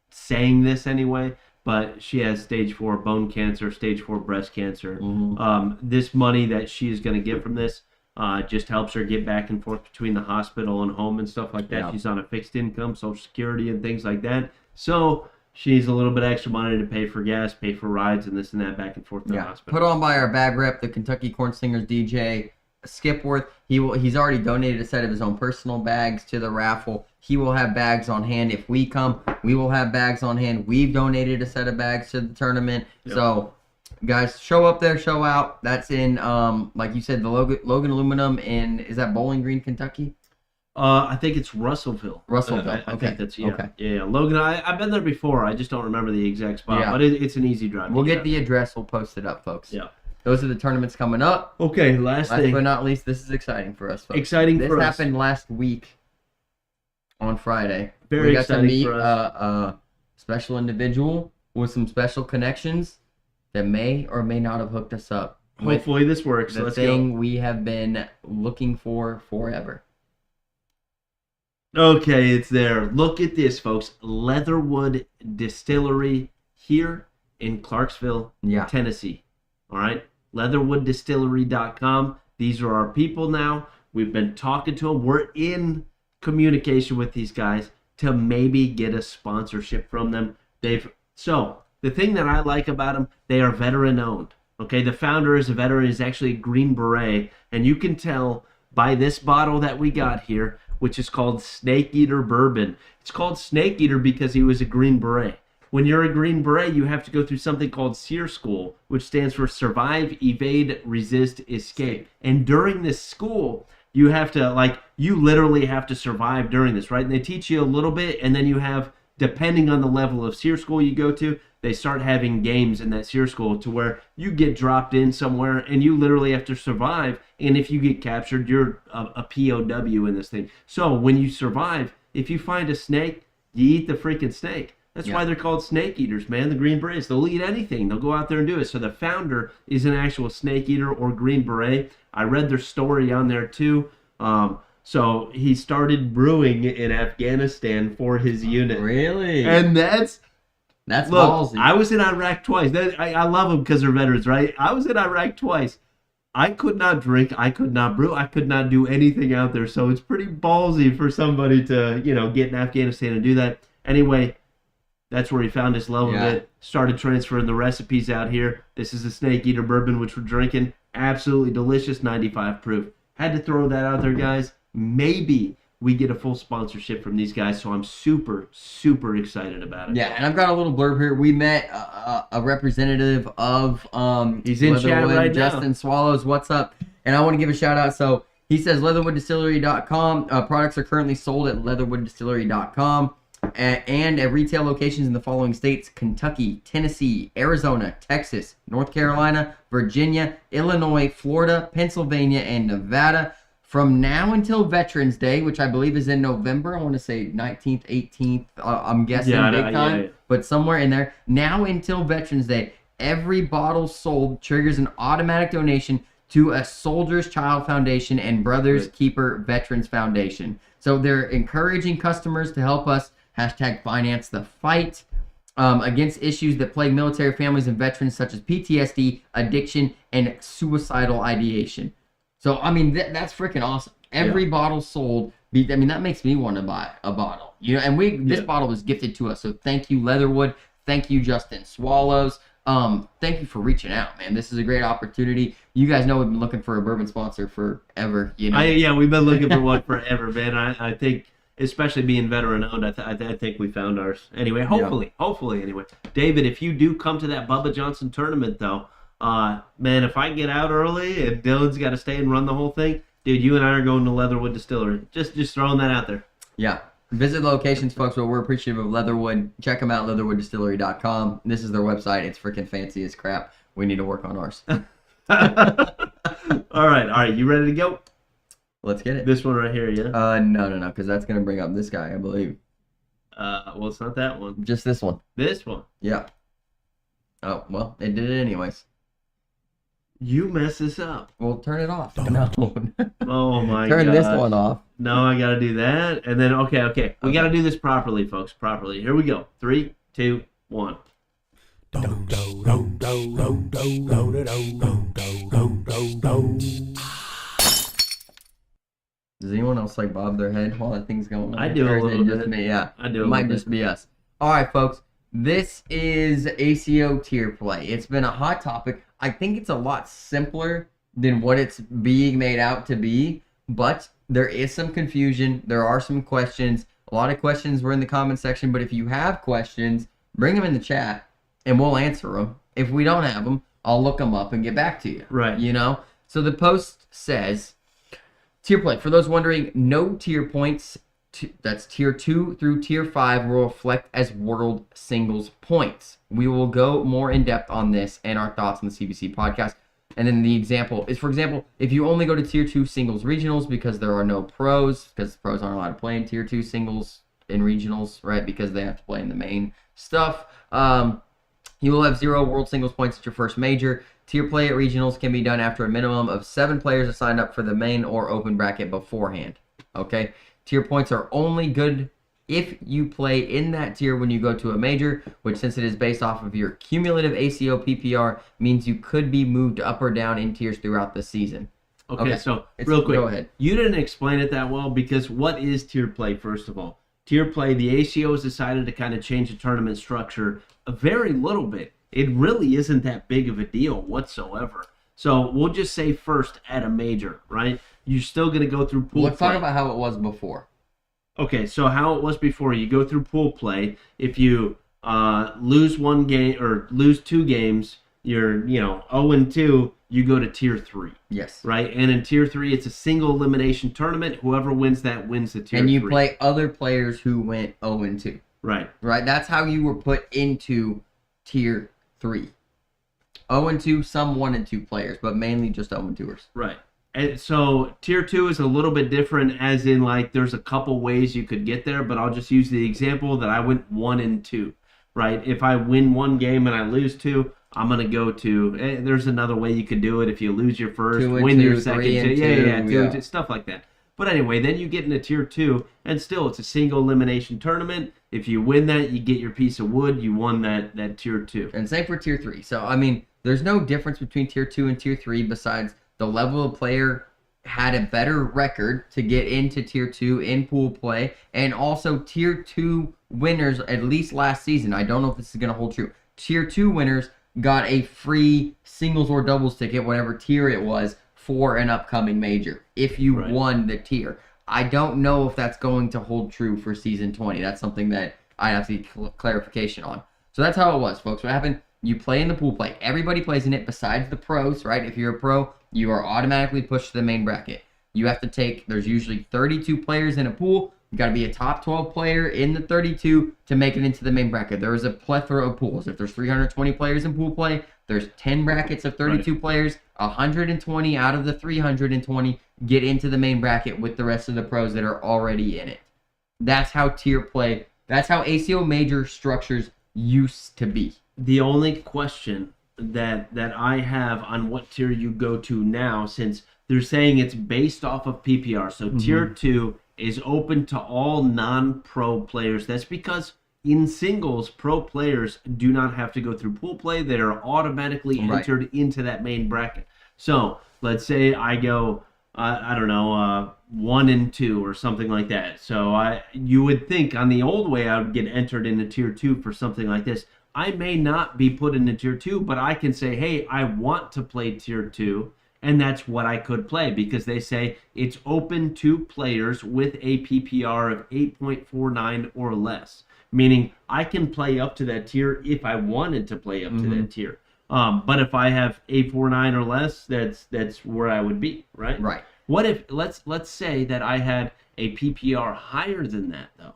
saying this anyway, but she has stage 4 bone cancer, stage 4 breast cancer.
Mm-hmm.
This money that she is going to get from this just helps her get back and forth between the hospital and home and stuff like that.
Yeah.
She's on a fixed income, Social Security, and things like that. So she needs a little bit extra money to pay for gas, pay for rides, and this and that back and forth to the hospital.
Put on by our bag rep, the Kentucky Corn Slingers DJ Skipworth. He's already donated a set of his own personal bags to the raffle. He will have bags on hand. If we come, we will have bags on hand. We've donated a set of bags to the tournament. Yep. So, guys, show up there, show out. That's in, like you said, the Logan Aluminum in, is that Bowling Green, Kentucky?
I think it's Russellville.
Russellville.
I think that's, yeah. Logan, I've been there before. I just don't remember the exact spot, but it's an easy drive.
We'll get the address. We'll post it up, folks.
Yeah.
Those are the tournaments coming up.
Okay, last thing.
but not least, this is exciting for us, folks.
Exciting for us.
This happened last week on Friday.
Very exciting
we got to meet
for us.
a special individual with some special connections that may or may not have hooked us up.
Hopefully this works.
The thing we have been looking for forever.
Okay, it's there. Look at this, folks. Leatherwood Distillery here in Clarksville, Tennessee. All right? LeatherwoodDistillery.com. These are our people now. We've been talking to them. We're in communication with these guys to maybe get a sponsorship from them. So the thing that I like about them, they are veteran owned. Okay, the founder is a veteran. He's actually a Green Beret, and you can tell by this bottle that we got here, which is called Snake Eater Bourbon. It's called Snake Eater because he was a Green Beret. When you're a Green Beret, you have to go through something called SEER School, which stands for Survive, Evade, Resist, Escape. And during this school, you have to, you literally have to survive during this, right? And they teach you a little bit, and then you have, depending on the level of SEER School you go to, they start having games in that SEER School to where you get dropped in somewhere, and you literally have to survive. And if you get captured, you're a POW in this thing. So when you survive, if you find a snake, you eat the freaking snake. That's why they're called snake eaters, man. The Green Berets, they'll eat anything. They'll go out there and do it. So the founder is an actual snake eater or Green Beret. I read their story on there too. So he started brewing in Afghanistan for his unit.
Really?
And that's
look,
ballsy. I was in Iraq twice. I love them because they're veterans, right? I was in Iraq twice. I could not drink. I could not brew. I could not do anything out there. So it's pretty ballsy for somebody to, get in Afghanistan and do that. Anyway, that's where he found his love of it. Started transferring the recipes out here. This is a Snake Eater Bourbon, which we're drinking. Absolutely delicious, 95 proof. Had to throw that out there, guys. Maybe we get a full sponsorship from these guys, so I'm super, super excited about it.
Yeah, and I've got a little blurb here. We met a representative of
he's in chat right
Justin
now.
Swallows. What's up? And I want to give a shout out. So he says leatherwooddistillery.com. Products are currently sold at leatherwooddistillery.com. And at retail locations in the following states: Kentucky, Tennessee, Arizona, Texas, North Carolina, Virginia, Illinois, Florida, Pennsylvania, and Nevada. From now until Veterans Day, which I believe is in November, I want to say 19th, 18th, I'm guessing big time, but somewhere in there. Now until Veterans Day, every bottle sold triggers an automatic donation to a Soldier's Child Foundation and Brothers Keeper Veterans Foundation. So they're encouraging customers to help us #finance the fight against issues that plague military families and veterans, such as PTSD, addiction, and suicidal ideation. So, I mean, that's freaking awesome. Every bottle sold, that makes me want to buy a bottle. And this bottle was gifted to us. So thank you, Leatherwood. Thank you, Justin Swallows. Thank you for reaching out, man. This is a great opportunity. You guys know we've been looking for a bourbon sponsor forever.
We've been looking for one forever, man. I think, especially being veteran owned, I think we found ours. Anyway, hopefully, anyway. David, if you do come to that Bubba Johnson tournament, though, man, if I get out early and Dylan's got to stay and run the whole thing, dude, you and I are going to Leatherwood Distillery. Just throwing that out there.
Yeah. Visit the locations, folks, but we're appreciative of Leatherwood. Check them out, leatherwooddistillery.com. This is their website. It's freaking fancy as crap. We need to work on ours.
All right. You ready to go?
Let's get it.
This one right here, yeah?
No, because that's going to bring up this guy, I believe.
Well, it's not that one.
Just this one.
This one?
Yeah. Oh, well, it did it anyways.
You mess this up.
Well, turn it off. No.
Oh, my God.
Turn this one off.
No, I got to do that. And then, okay. We got to do this properly, folks. Properly. Here we go. 3, 2, 1.
Does anyone else bob their head while that thing's going on?
I do a little bit.
Just me? Yeah.
I do.
It might just be us. All right, folks. This is ACO tier play. It's been a hot topic. I think it's a lot simpler than what it's being made out to be, but there is some confusion. There are some questions. A lot of questions were in the comment section, but if you have questions, bring them in the chat and we'll answer them. If we don't have them, I'll look them up and get back to you.
Right.
So the post says, tier play. For those wondering, no tier points. That's tier 2 through tier 5 will reflect as world singles points. We will go more in depth on this and our thoughts on the CBC podcast. And then the example is, for example, if you only go to tier 2 singles regionals because there are no pros, because pros aren't allowed to play in tier 2 singles in regionals, right? Because they have to play in the main stuff. You will have 0 world singles points at your first major. Tier play at regionals can be done after a minimum of 7 players are signed up for the main or open bracket beforehand. Okay. Tier points are only good if you play in that tier when you go to a major, which, since it is based off of your cumulative ACO PPR, means you could be moved up or down in tiers throughout the season.
Okay, so real quick,
go ahead.
You didn't explain it that well, because what is tier play, first of all? Tier play, the ACO has decided to kind of change the tournament structure a very little bit. It really isn't that big of a deal whatsoever. So we'll just say first at a major, right? You're still going to go through pool
Let's
play.
talk about how it was before.
Okay, so how it was before, you go through pool play. If you lose one game or lose 2 games, you're 0-2, you go to tier 3.
Yes.
Right? And in tier 3, it's a single elimination tournament. Whoever wins that wins the tier 3.
And you play other players who went 0-2.
Right.
Right? That's how you were put into tier 3. 0-2, some 1-2 players, but mainly just 0-2ers.
Right. And so tier 2 is a little bit different, as in, like, there's a couple ways you could get there, but I'll just use the example that I went 1-2. Right? If I win 1 game and I lose 2, I'm going to go to, there's another way you could do it. If you lose your first, win your second, 2, stuff like that. But anyway, then you get into tier 2, and still it's a single elimination tournament. If you win that, you get your piece of wood. You won that tier 2.
And same for tier 3. So, I mean, there's no difference between tier 2 and tier 3 besides the level of player had a better record to get into tier 2 in pool play, and also tier 2 winners, at least last season, I don't know if this is going to hold true, tier 2 winners got a free singles or doubles ticket, whatever tier it was, for an upcoming major if you won the tier. I don't know if that's going to hold true for season 20. That's something that I have to get clarification on. So that's how it was, folks. What happened? You play in the pool play. Everybody plays in it besides the pros, right? If you're a pro, you are automatically pushed to the main bracket. You have to take, there's usually 32 players in a pool. You got to be a top 12 player in the 32 to make it into the main bracket. There is a plethora of pools. If there's 320 players in pool play, there's 10 brackets of 32 players. 120 out of the 320 get into the main bracket with the rest of the pros that are already in it. That's how tier play, that's how ACO major structures used to be.
The only question that I have on what tier you go to now, since they're saying it's based off of PPR, so tier 2 is open to all non-pro players. That's because in singles, pro players do not have to go through pool play. They are automatically entered into that main bracket. So let's say I go, 1-2 or something like that. So you would think on the old way I would get entered into tier 2 for something like this. I may not be put into tier 2, but I can say, hey, I want to play tier 2, and that's what I could play, because they say it's open to players with a PPR of 8.49 or less, meaning I can play up to that tier if I wanted to play up to that tier. But if I have 8.49 or less, that's where I would be, right?
Right.
What if let's say that I had a PPR higher than that, though?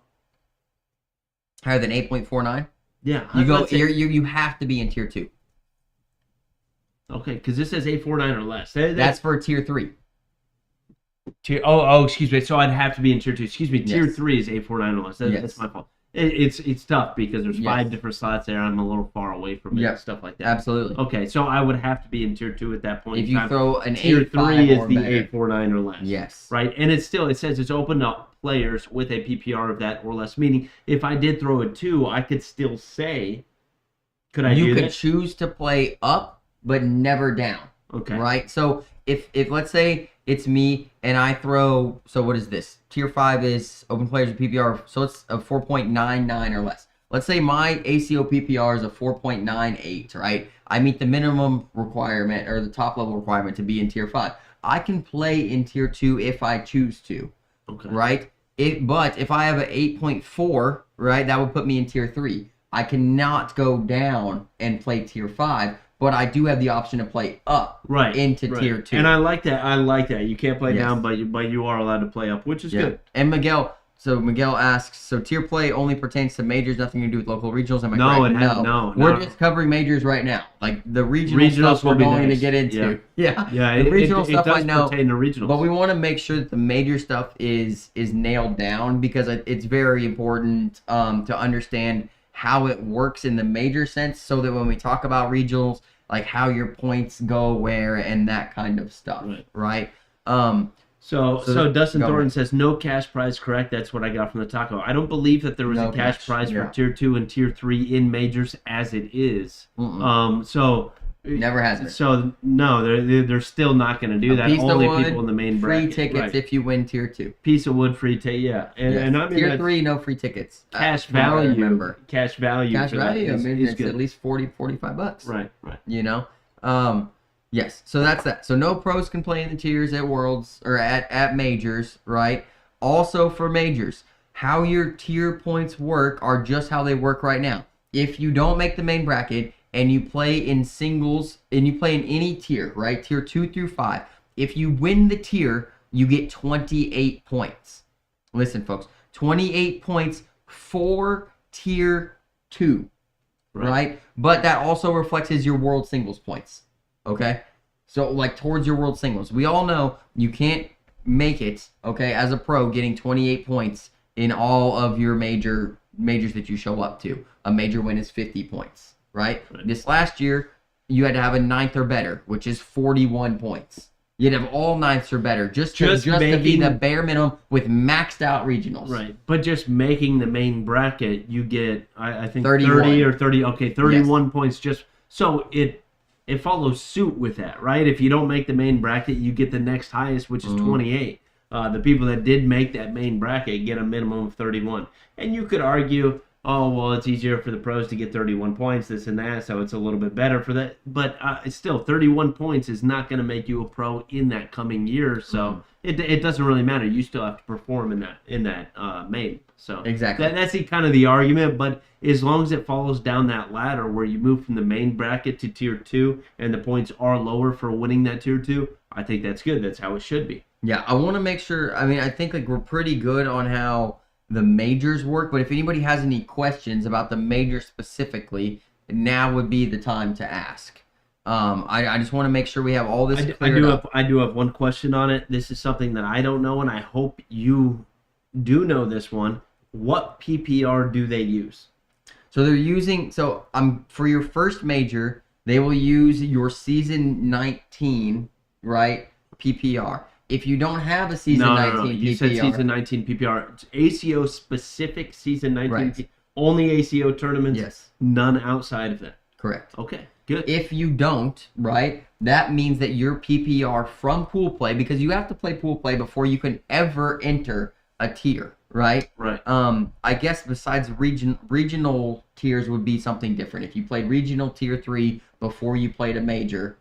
Higher than 8.49?
Yeah.
You have to be in tier 2.
Okay, because this says 8.49 or less.
That's for tier 3.
Excuse me. So I'd have to be in tier 2. Excuse me. Tier 3 is 8.49 or less. That's my fault. It's tough because there's 5 different slots there. I'm a little far away from it and stuff like that.
Absolutely.
Okay, so I would have to be in tier 2 at that point.
If you throw an
tier 3 is the
8.49
or less.
Yes.
Right, and it says it's open to players with a PPR of that or less. Meaning, if I did throw a 2, I could still say,
you could choose to play up, but never down.
Okay.
Right. So if let's say it's me and I throw, so what is this? Tier 5 is open players with PPR, so it's a 4.99 or less. Let's say my ACO PPR is a 4.98, right? I meet the minimum requirement or the top level requirement to be in tier 5. I can play in tier 2 if I choose to.
Okay.
Right? But if I have an 8.4, right, that would put me in tier 3. I cannot go down and play tier 5, but I do have the option to play up into tier 2.
And I like that. You can't play down, but you are allowed to play up, which is good.
And Miguel asks, so tier play only pertains to majors, nothing to do with local regionals? Am I correct?
No.
We're just covering majors right now. Like the regional stuff we're going to get into.
Yeah.
The regional stuff
does
I know.
Pertain to regionals.
But we want to make sure that the major stuff is nailed down, because it's very important to understand how it works in the major sense, so that when we talk about regionals, like how your points go where and that kind of stuff, right?
So Dustin Thornton says no cash prize. Correct. That's what I got from the taco. I don't believe that there was a cash prize for Tier 2 and Tier 3 in majors as it is. So
never has been.
So no, they're still not going to do that. Only wood, people in the main bracket.
Free tickets if you win Tier 2.
Piece of wood, free ticket. Yeah, and I mean
Tier 3, no free tickets.
Cash value.
Remember.
Cash value.
Cash value. I mean, it's
good.
at least $40-$45.
Right.
You know. Yes, so that's that. So no pros can play in the tiers at Worlds or at majors, right? Also for majors, how your tier points work are just how they work right now. If you don't make the main bracket and you play in singles and you play in any tier, right? Tier 2 through 5. If you win the tier, you get 28 points. Listen, folks, 28 points for tier 2, right? But that also reflects as your world singles points. Okay, so like towards your world singles, we all know you can't make it, okay, as a pro getting 28 points in all of your majors that you show up to. A major win is 50 points, right? This last year, you had to have a 9th or better, which is 41 points. You'd have all 9ths or better just to be the bare minimum with maxed out regionals.
Right, but just making the main bracket, you get, I think,
31.
30 or 30, okay, 31 points just, so it follows suit with that, right? If you don't make the main bracket, you get the next highest, which is 28. The people that did make that main bracket get a minimum of 31. And you could argue, oh, well, it's easier for the pros to get 31 points, this and that, so it's a little bit better for that. But it's still, 31 points is not going to make you a pro in that coming year, so it doesn't really matter. You still have to perform in that main. So
exactly.
That's kind of the argument, but as long as it follows down that ladder where you move from the main bracket to Tier 2 and the points are lower for winning that Tier 2, I think that's good. That's how it should be.
Yeah, I want to make sure, I mean, I think like we're pretty good on how the majors work, but if anybody has any questions about the major specifically, now would be the time to ask. I just want to make sure we have all this cleared up.
I do have one question on it. This is something that I don't know, and I hope you do know this one. What PPR do they use?
So they're using, for your first major, they will use your season 19, right, PPR. If you don't have a season 19 PPR.
You said season 19 PPR. It's ACO specific season 19
right.
Only ACO tournaments,
yes.
None outside of that.
Correct.
Okay, good.
If you don't, right, that means that your PPR from pool play, because you have to play pool play before you can ever enter a tier, right?
Right.
I guess besides regional tiers would be something different. If you played regional tier 3 before you played a major,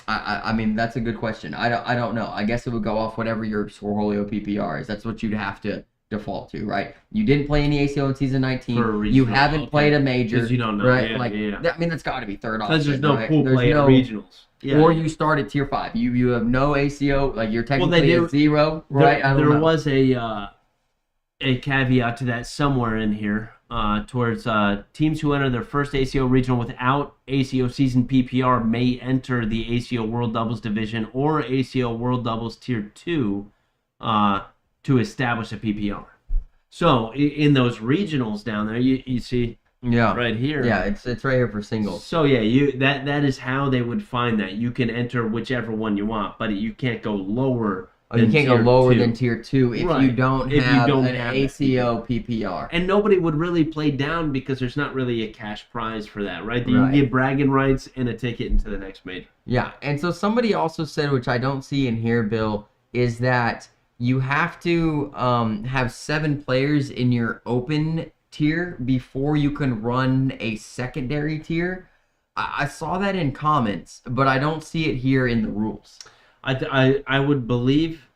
I mean, that's a good question. I don't know. I guess it would go off whatever your Cornholio PPR is. That's what you'd have to default to, right? You didn't play any ACO in season 19. You haven't played a major.
Because you don't know.
Right?
Yeah.
I mean, that's got to be third option.
Because there's no
right?
pool play at regionals.
Yeah. Or you start at tier 5. You have no ACO. Like you're technically at 0, right?
There was a caveat to that somewhere in here. Towards teams who enter their first ACO regional without ACO season PPR may enter the ACO World Doubles Division or ACO World Doubles Tier 2 to establish a PPR. So in those regionals down there, you see right here.
Yeah, it's right here for singles.
So yeah, that is how they would find that. You can enter whichever one you want, but you can't go lower.
You can't go lower than tier 2 if you don't have an
have
ACO PPR.
And nobody would really play down because there's not really a cash prize for that, right? You get bragging rights and a ticket into the next major.
Yeah, and so somebody also said, which I don't see in here, Bill, is that you have to have 7 players in your open tier before you can run a secondary tier. I saw that in comments, but I don't see it here in the rules.
I would believe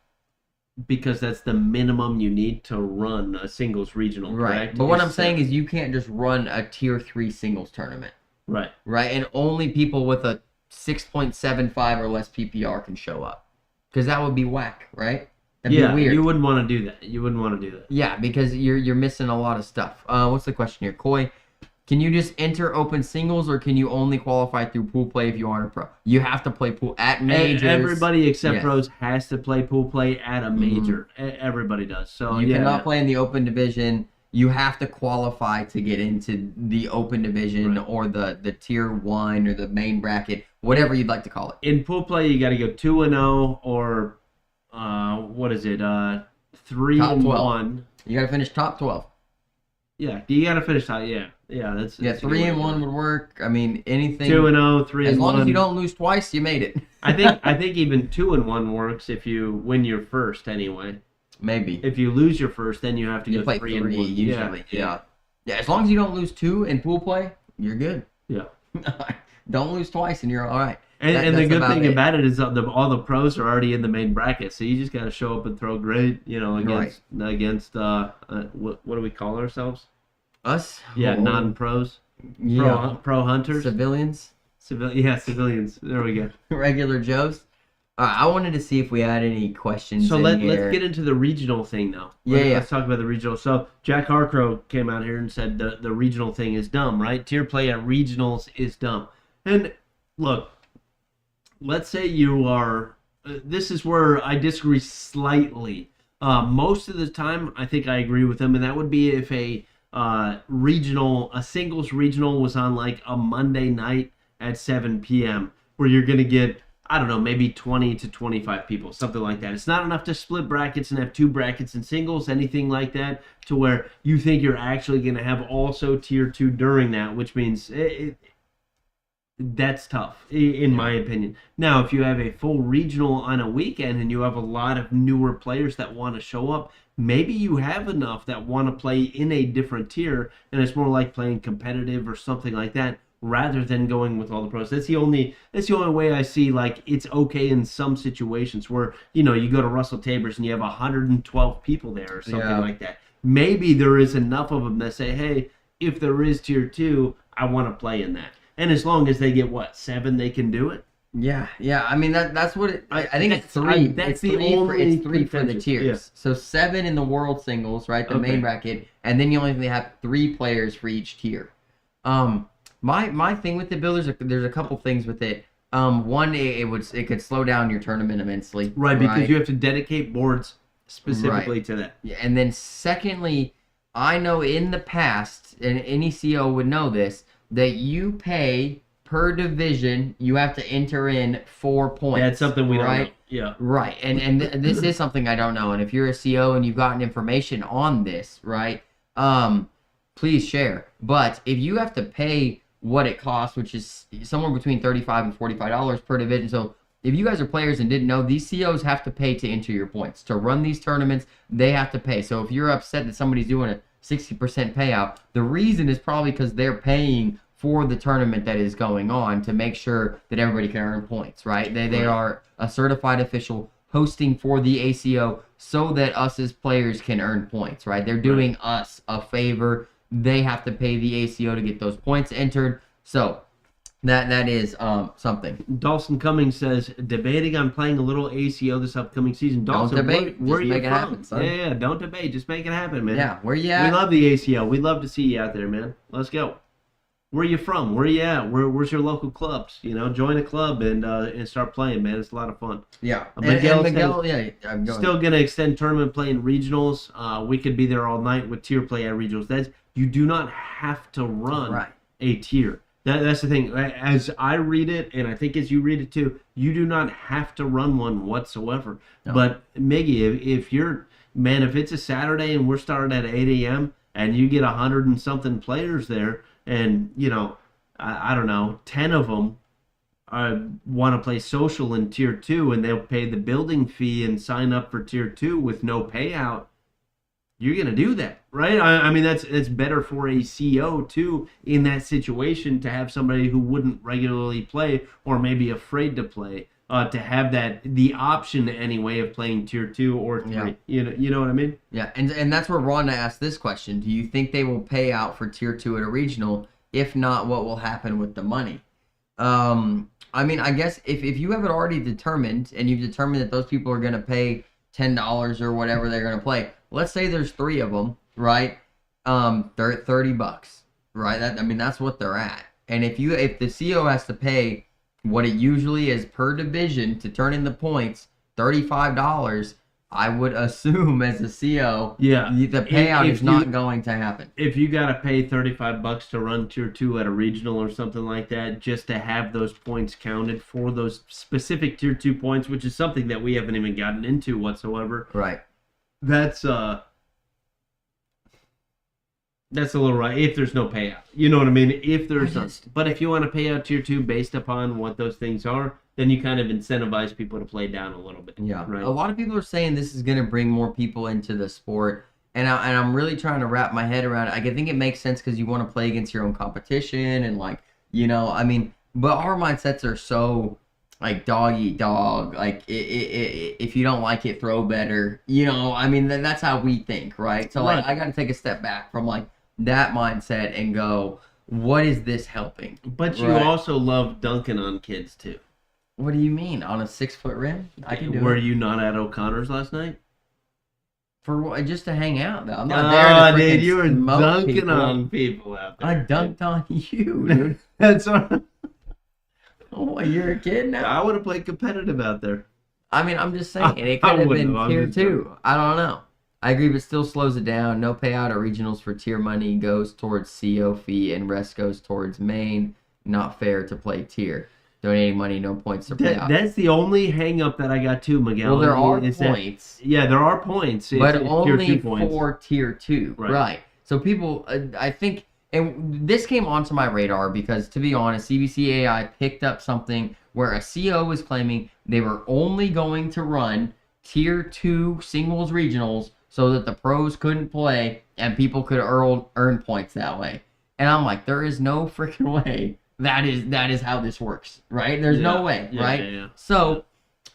because that's the minimum you need to run a singles regional, correct?
But what I'm saying is you can't just run a tier 3 singles tournament.
Right.
Right, and only people with a 6.75 or less PPR can show up. Because that would be whack, right? That'd be weird.
You wouldn't want to do that.
Yeah, because you're missing a lot of stuff. What's the question here? Coy, can you just enter open singles, or can you only qualify through pool play if you aren't a pro? You have to play pool at majors.
Everybody except pros has to play pool play at a major. Everybody does. So
you cannot play in the open division. you have to qualify to get into the open division or the tier 1 or the main bracket, whatever you'd like to call it.
In pool play, you got to go 2-0 or what is it? 3-1.
You got to finish top 12.
Yeah, you got to finish top. Yeah, that's
3-1 would work. I mean, anything
2-0, 3-1.
As long as you don't lose twice, you made it.
I think even 2-1 works if you win your first anyway.
Maybe.
If you lose your first, then you have to go
play
3-1
usually. Yeah. As long as you don't lose 2 in pool play, you're good.
Yeah.
Don't lose twice, and you're all right.
And the good thing about it is all the pros are already in the main bracket, so you just got to show up and throw great, against what do we call ourselves?
Us?
Yeah, non-pros.
Yeah.
Pro hunters.
Civilians.
Civilians. There we go.
Regular Joes. I wanted to see if we had any questions.
So let's get into the regional thing though. Let's talk about the regional. So Jack Harcrow came out here and said the regional thing is dumb, right? Tier play at regionals is dumb. And look, let's say you are. This is where I disagree slightly. Most of the time, I think I agree with him, and that would be if a singles regional was on like a Monday night at 7 p.m. where you're gonna get, I don't know, maybe 20 to 25 people, something like that. It's not enough to split brackets and have 2 brackets in singles, anything like that, to where you think you're actually going to have also tier 2 during that, which means that's tough, in my opinion. Now, if you have a full regional on a weekend and you have a lot of newer players that want to show up, maybe you have enough that want to play in a different tier, and it's more like playing competitive or something like that, rather than going with all the pros. That's the only way I see, like, it's okay in some situations where, you go to Russell Tabor's and you have 112 people there or something like that. Maybe there is enough of them that say, hey, if there is tier 2, I want to play in that. And as long as they get, 7, they can do it?
Yeah. I mean, that's what it, I think it's 3.
That's
it's 3 for the tiers.
Yeah.
So 7 in the world singles, right? The main bracket. And then you only have 3 players for each tier. My thing with it, Bill, there's a couple things with it. One, it could slow down your tournament immensely.
Right, because you have to dedicate boards specifically to that.
Yeah, and then secondly, I know in the past, and any CO would know this, that you pay per division, you have to enter in 4 points.
That's something we don't know.
Yeah. Right, and this is something I don't know. And if you're a CO and you've gotten information on this, right, please share. But if you have to pay what it costs, which is somewhere between $35 and $45 per division. So if you guys are players and didn't know, these COs have to pay to enter your points. To run these tournaments, they have to pay. So if you're upset that somebody's doing a 60% payout, the reason is probably because they're paying for the tournament that is going on to make sure that everybody can earn points, right? They are a certified official hosting for the ACO so that us as players can earn points, right? They're doing us a favor. They have to pay the ACO to get those points entered. So that is something.
Dawson Cummings says, debating on playing a little ACO this upcoming season. Dawson,
don't debate.
Where are you
make
from?
It happen, son.
Yeah, don't debate. Just make it happen, man.
Yeah, where you at?
We love the ACO. We'd love to see you out there, man. Let's go. Where are you from? Where are you at? Where's your local clubs? Join a club and start playing, man. It's a lot of fun.
Yeah.
Miguel,
I'm going.
Still going to extend tournament play in regionals. We could be there all night with tier play at regionals. You do not have to run a tier. That's the thing. As I read it, and I think as you read it too, you do not have to run one whatsoever. No. But Miggy, if it's a Saturday and we're starting at 8 a.m. and you get 100 and something players there, and I don't know, 10 of them want to play social in tier 2, and they'll pay the building fee and sign up for tier 2 with no payout, you're going to do that, right? I mean, that's better for a CO, too, in that situation, to have somebody who wouldn't regularly play or maybe afraid to play, to have the option anyway of playing tier 2 or 3. Yeah. You know what I mean?
Yeah, and that's where Rhonda asked this question. Do you think they will pay out for tier 2 at a regional? If not, what will happen with the money? I mean, I guess if you have it already determined, and you've determined that those people are going to pay $10 or whatever they're going to play, let's say there's 3 of them, right? They're at $30, right? That's what they're at. And if the CO has to pay what it usually is per division to turn in the points, $35, I would assume as a CO,
Yeah.
the payout
If
is not
you-
going to happen.
If you got to pay $35 to run tier 2 at a regional or something like that, just to have those points counted for those specific tier 2 points, which is something that we haven't even gotten into whatsoever.
Right.
That's a little right. If there's no payout, you know what I mean. If there's but if you want to pay out tier 2 based upon what those things are, then you kind of incentivize people to play down a little bit.
Yeah.
Right.
A lot of people are saying this is going to bring more people into the sport. And I'm really trying to wrap my head around it. I think it makes sense because you want to play against your own competition and like, I mean, but our mindsets are so like dog eat dog. Like if you don't like it, throw better. I mean, that's how we think, right? So like, I got to take a step back from like that mindset and go, what is this helping?
But you also love dunking on kids too.
What do you mean? On a 6-foot rim? I can do it.
Were you not at O'Connor's last night?
For what? Just to hang out, though. I'm not there to
dude, you were dunking
people.
on people out there.
I dunked on you, dude.
That's all right.
Oh, you're a kid now?
I would have played competitive out there.
I mean, I'm just saying. It could have been tier 2. I don't know. I agree, but still slows it down. No payout at regionals for tier money goes towards CO fee, and rest goes towards main. Not fair to play tier. Donating money, no points to play out.
That's the only hang-up that I got too, Miguel.
Well, there are points.
There are points.
But only
tier 2 points.
for tier 2. Right. So people, I think, and this came onto my radar because, to be honest, CBC AI picked up something where a CO was claiming they were only going to run tier 2 singles regionals so that the pros couldn't play and people could earn points that way. And I'm like, there is no freaking way that is how this works, right? There's no way, right?
Yeah.
So,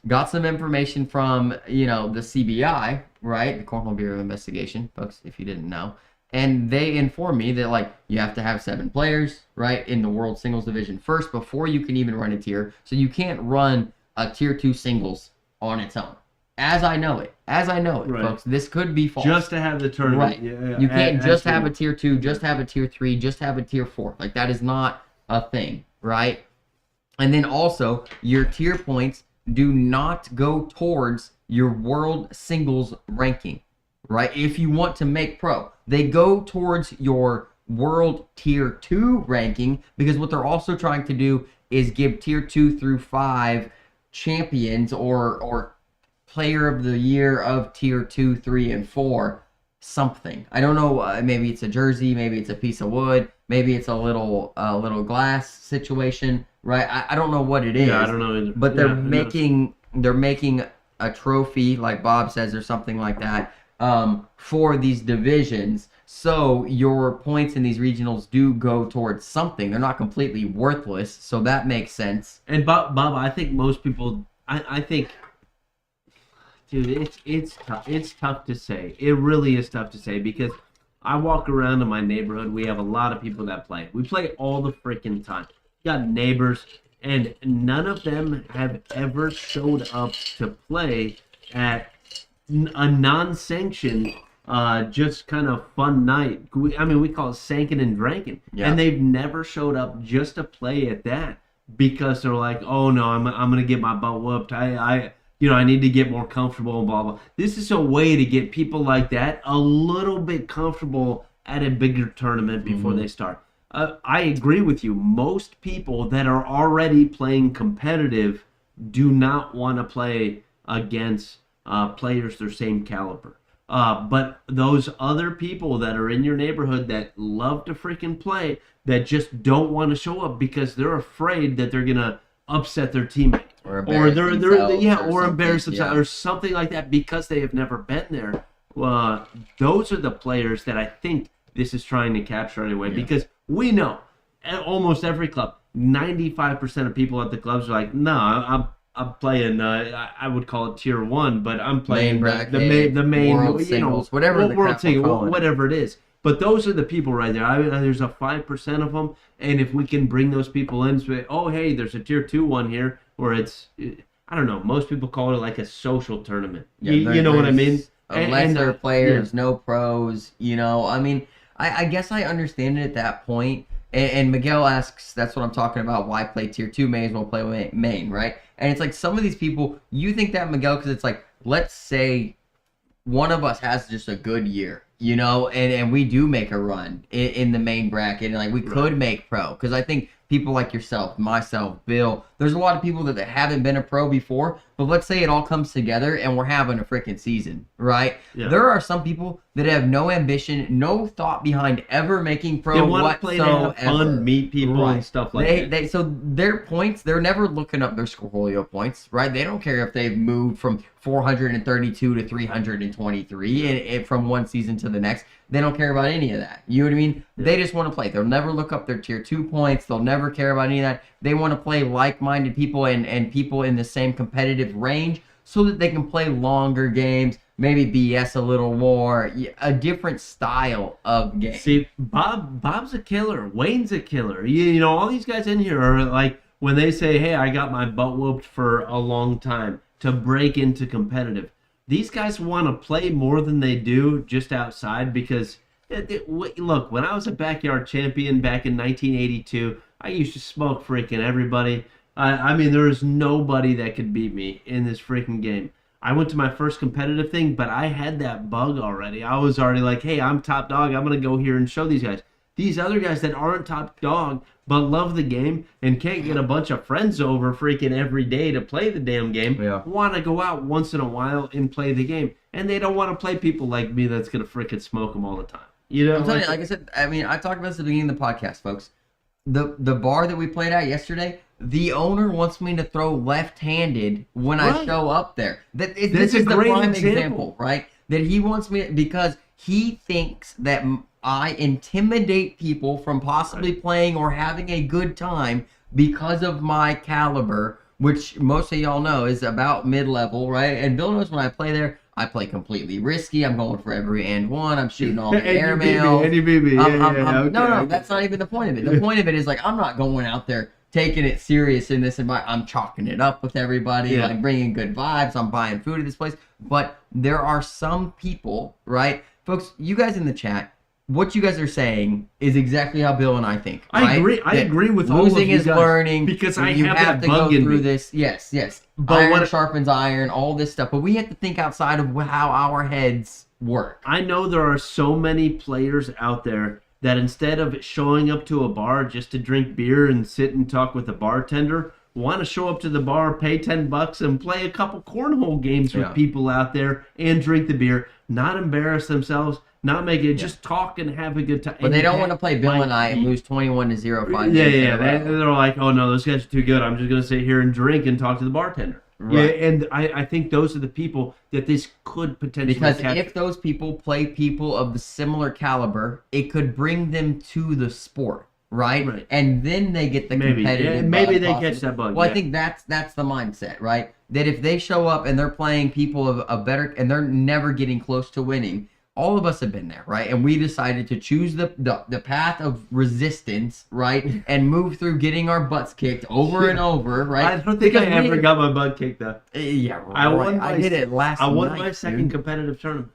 got some information from, the CBI, right? The Cornhole Bureau of Investigation, folks, if you didn't know. And they informed me that, like, you have to have 7 players, right, in the World Singles Division first before you can even run a tier. So you can't run a tier 2 singles on its own. As I know it, folks. This could be false.
Just to have the tournament.
Right.
Yeah,
you can't just have a tier 2, just have a tier 3, just have a tier 4. Like, that is not a thing, right? And then also, your tier points do not go towards your world singles ranking, right? If you want to make pro, they go towards your world tier 2 ranking, because what they're also trying to do is give tier 2 through 5 champions or player of the year of tier 2, 3, and 4 something. I don't know, maybe it's a jersey, maybe it's a piece of wood, maybe it's a little glass situation, right? I don't know what it is.
Yeah, I don't know either.
But they're making a trophy, like Bob says, or something like that, for these divisions. So your points in these regionals do go towards something. They're not completely worthless, so that makes sense.
And Bob, I think most people, I think, dude, it's tough. It's tough to say. It really is tough to say, because I walk around in my neighborhood. We have a lot of people that play. We play all the freaking time. Got neighbors, and none of them have ever showed up to play at a non-sanctioned, just kind of fun night. We call it sankin' and drankin'.
Yeah.
And they've never showed up just to play at that, because they're like, oh no, I'm gonna get my butt whooped. I need to get more comfortable and blah, blah. This is a way to get people like that a little bit comfortable at a bigger tournament before they start. I agree with you. Most people that are already playing competitive do not want to play against players their same caliber. But those other people that are in your neighborhood that love to freaking play, that just don't want to show up because they're afraid that they're going to upset their teammate. Or embarrass themselves or something like that, because they have never been there. Those are the players that I think this is trying to capture anyway, because we know at almost every club, 95% of people at the clubs are like, no, I'm playing. I would call it tier 1, but I'm playing the main
world singles, whatever
it is. But those are the people right there. There's a 5% of them, and if we can bring those people in, say, oh hey, there's a tier 2 one here, or it's, I don't know. Most people call it like a social tournament.
Yeah,
you know what I mean?
Lesser players, no pros. I mean, I guess I understand it at that point. And Miguel asks, that's what I'm talking about. Why play tier 2? May as well play main, right? And it's like, some of these people, you think that, Miguel, because it's like, let's say one of us has just a good year, you know, and we do make a run in the main bracket, and like we could make pro, because I think people like yourself, myself, Bill, there's a lot of people that haven't been a pro before, but let's say it all comes together and we're having a freaking season, right? Yeah. There are some people that have no ambition, no thought behind ever making pro whatsoever. They want to play, to have
fun, meet people and stuff like that.
So their points, they're never looking up their Cornholio points, right? They don't care if they've moved from 432 to 323 and from one season to the next. They don't care about any of that. You know what I mean? Yeah. They just want to play. They'll never look up their tier 2 points. They'll never care about any of that. They want to play like-minded people and people in the same competitive range so that they can play longer games, maybe BS a little more, a different style of game.
See, Bob's a killer. Wayne's a killer. You know, all these guys in here are like, when they say, hey, I got my butt whooped for a long time to break into competitive, these guys want to play more than they do just outside because, look, when I was a backyard champion back in 1982, I used to smoke freaking everybody. I mean, there was nobody that could beat me in this freaking game. I went to my first competitive thing, but I had that bug already. I was already like, hey, I'm top dog. I'm going to go here and show these guys. These other guys that aren't top dog but love the game and can't get a bunch of friends over freaking every day to play the damn game, want to go out once in a while and play the game. And they don't want to play people like me that's going to freaking smoke them all the time. You know,
I'm telling you, like I said, I mean, I talked about this at the beginning of the podcast, folks. The bar that we played at yesterday, the owner wants me to throw left-handed when I show up there. This is the prime example, right? That he wants me because he thinks that I intimidate people from possibly playing or having a good time because of my caliber, which most of y'all know is about mid-level, right? And Bill knows when I play there, I play completely risky. I'm going for every and one. I'm shooting all the airmail. No, that's not even the point of it. The point of it is, like, I'm not going out there taking it serious in this environment. I'm chalking it up with everybody, like bringing good vibes. I'm buying food at this place. But there are some people, right? Folks, you guys in the chat, what you guys are saying is exactly how Bill and I think.
I agree. I agree with all of you guys.
Losing is learning.
Because I
you
have
to
that bug
go
in
through
me.
this. Yes. But iron sharpens iron, all this stuff. But we have to think outside of how our heads work.
I know there are so many players out there that instead of showing up to a bar just to drink beer and sit and talk with a bartender, want to show up to the bar, pay $10 and play a couple cornhole games with people out there and drink the beer, not embarrass themselves, not make it, just talk and have a good time.
But they don't want to play Bill and I and lose 21-0 5
They're like, oh no, those guys are too good. I'm just going to sit here and drink and talk to the bartender. Right. Yeah, and I think those are the people that this could potentially capture.
If those people play people of the similar caliber, it could bring them to the sport, right? And then they get the competitive
maybe they catch that bug.
Well, I think that's the mindset, right? That if they show up and they're playing people of a better, and they're never getting close to winning, all of us have been there, right? And we decided to choose the path of resistance, right? And move through getting our butts kicked over and over, right?
I don't think I ever got my butt kicked, though.
Yeah, right. I did it last night.
I won my second competitive tournament.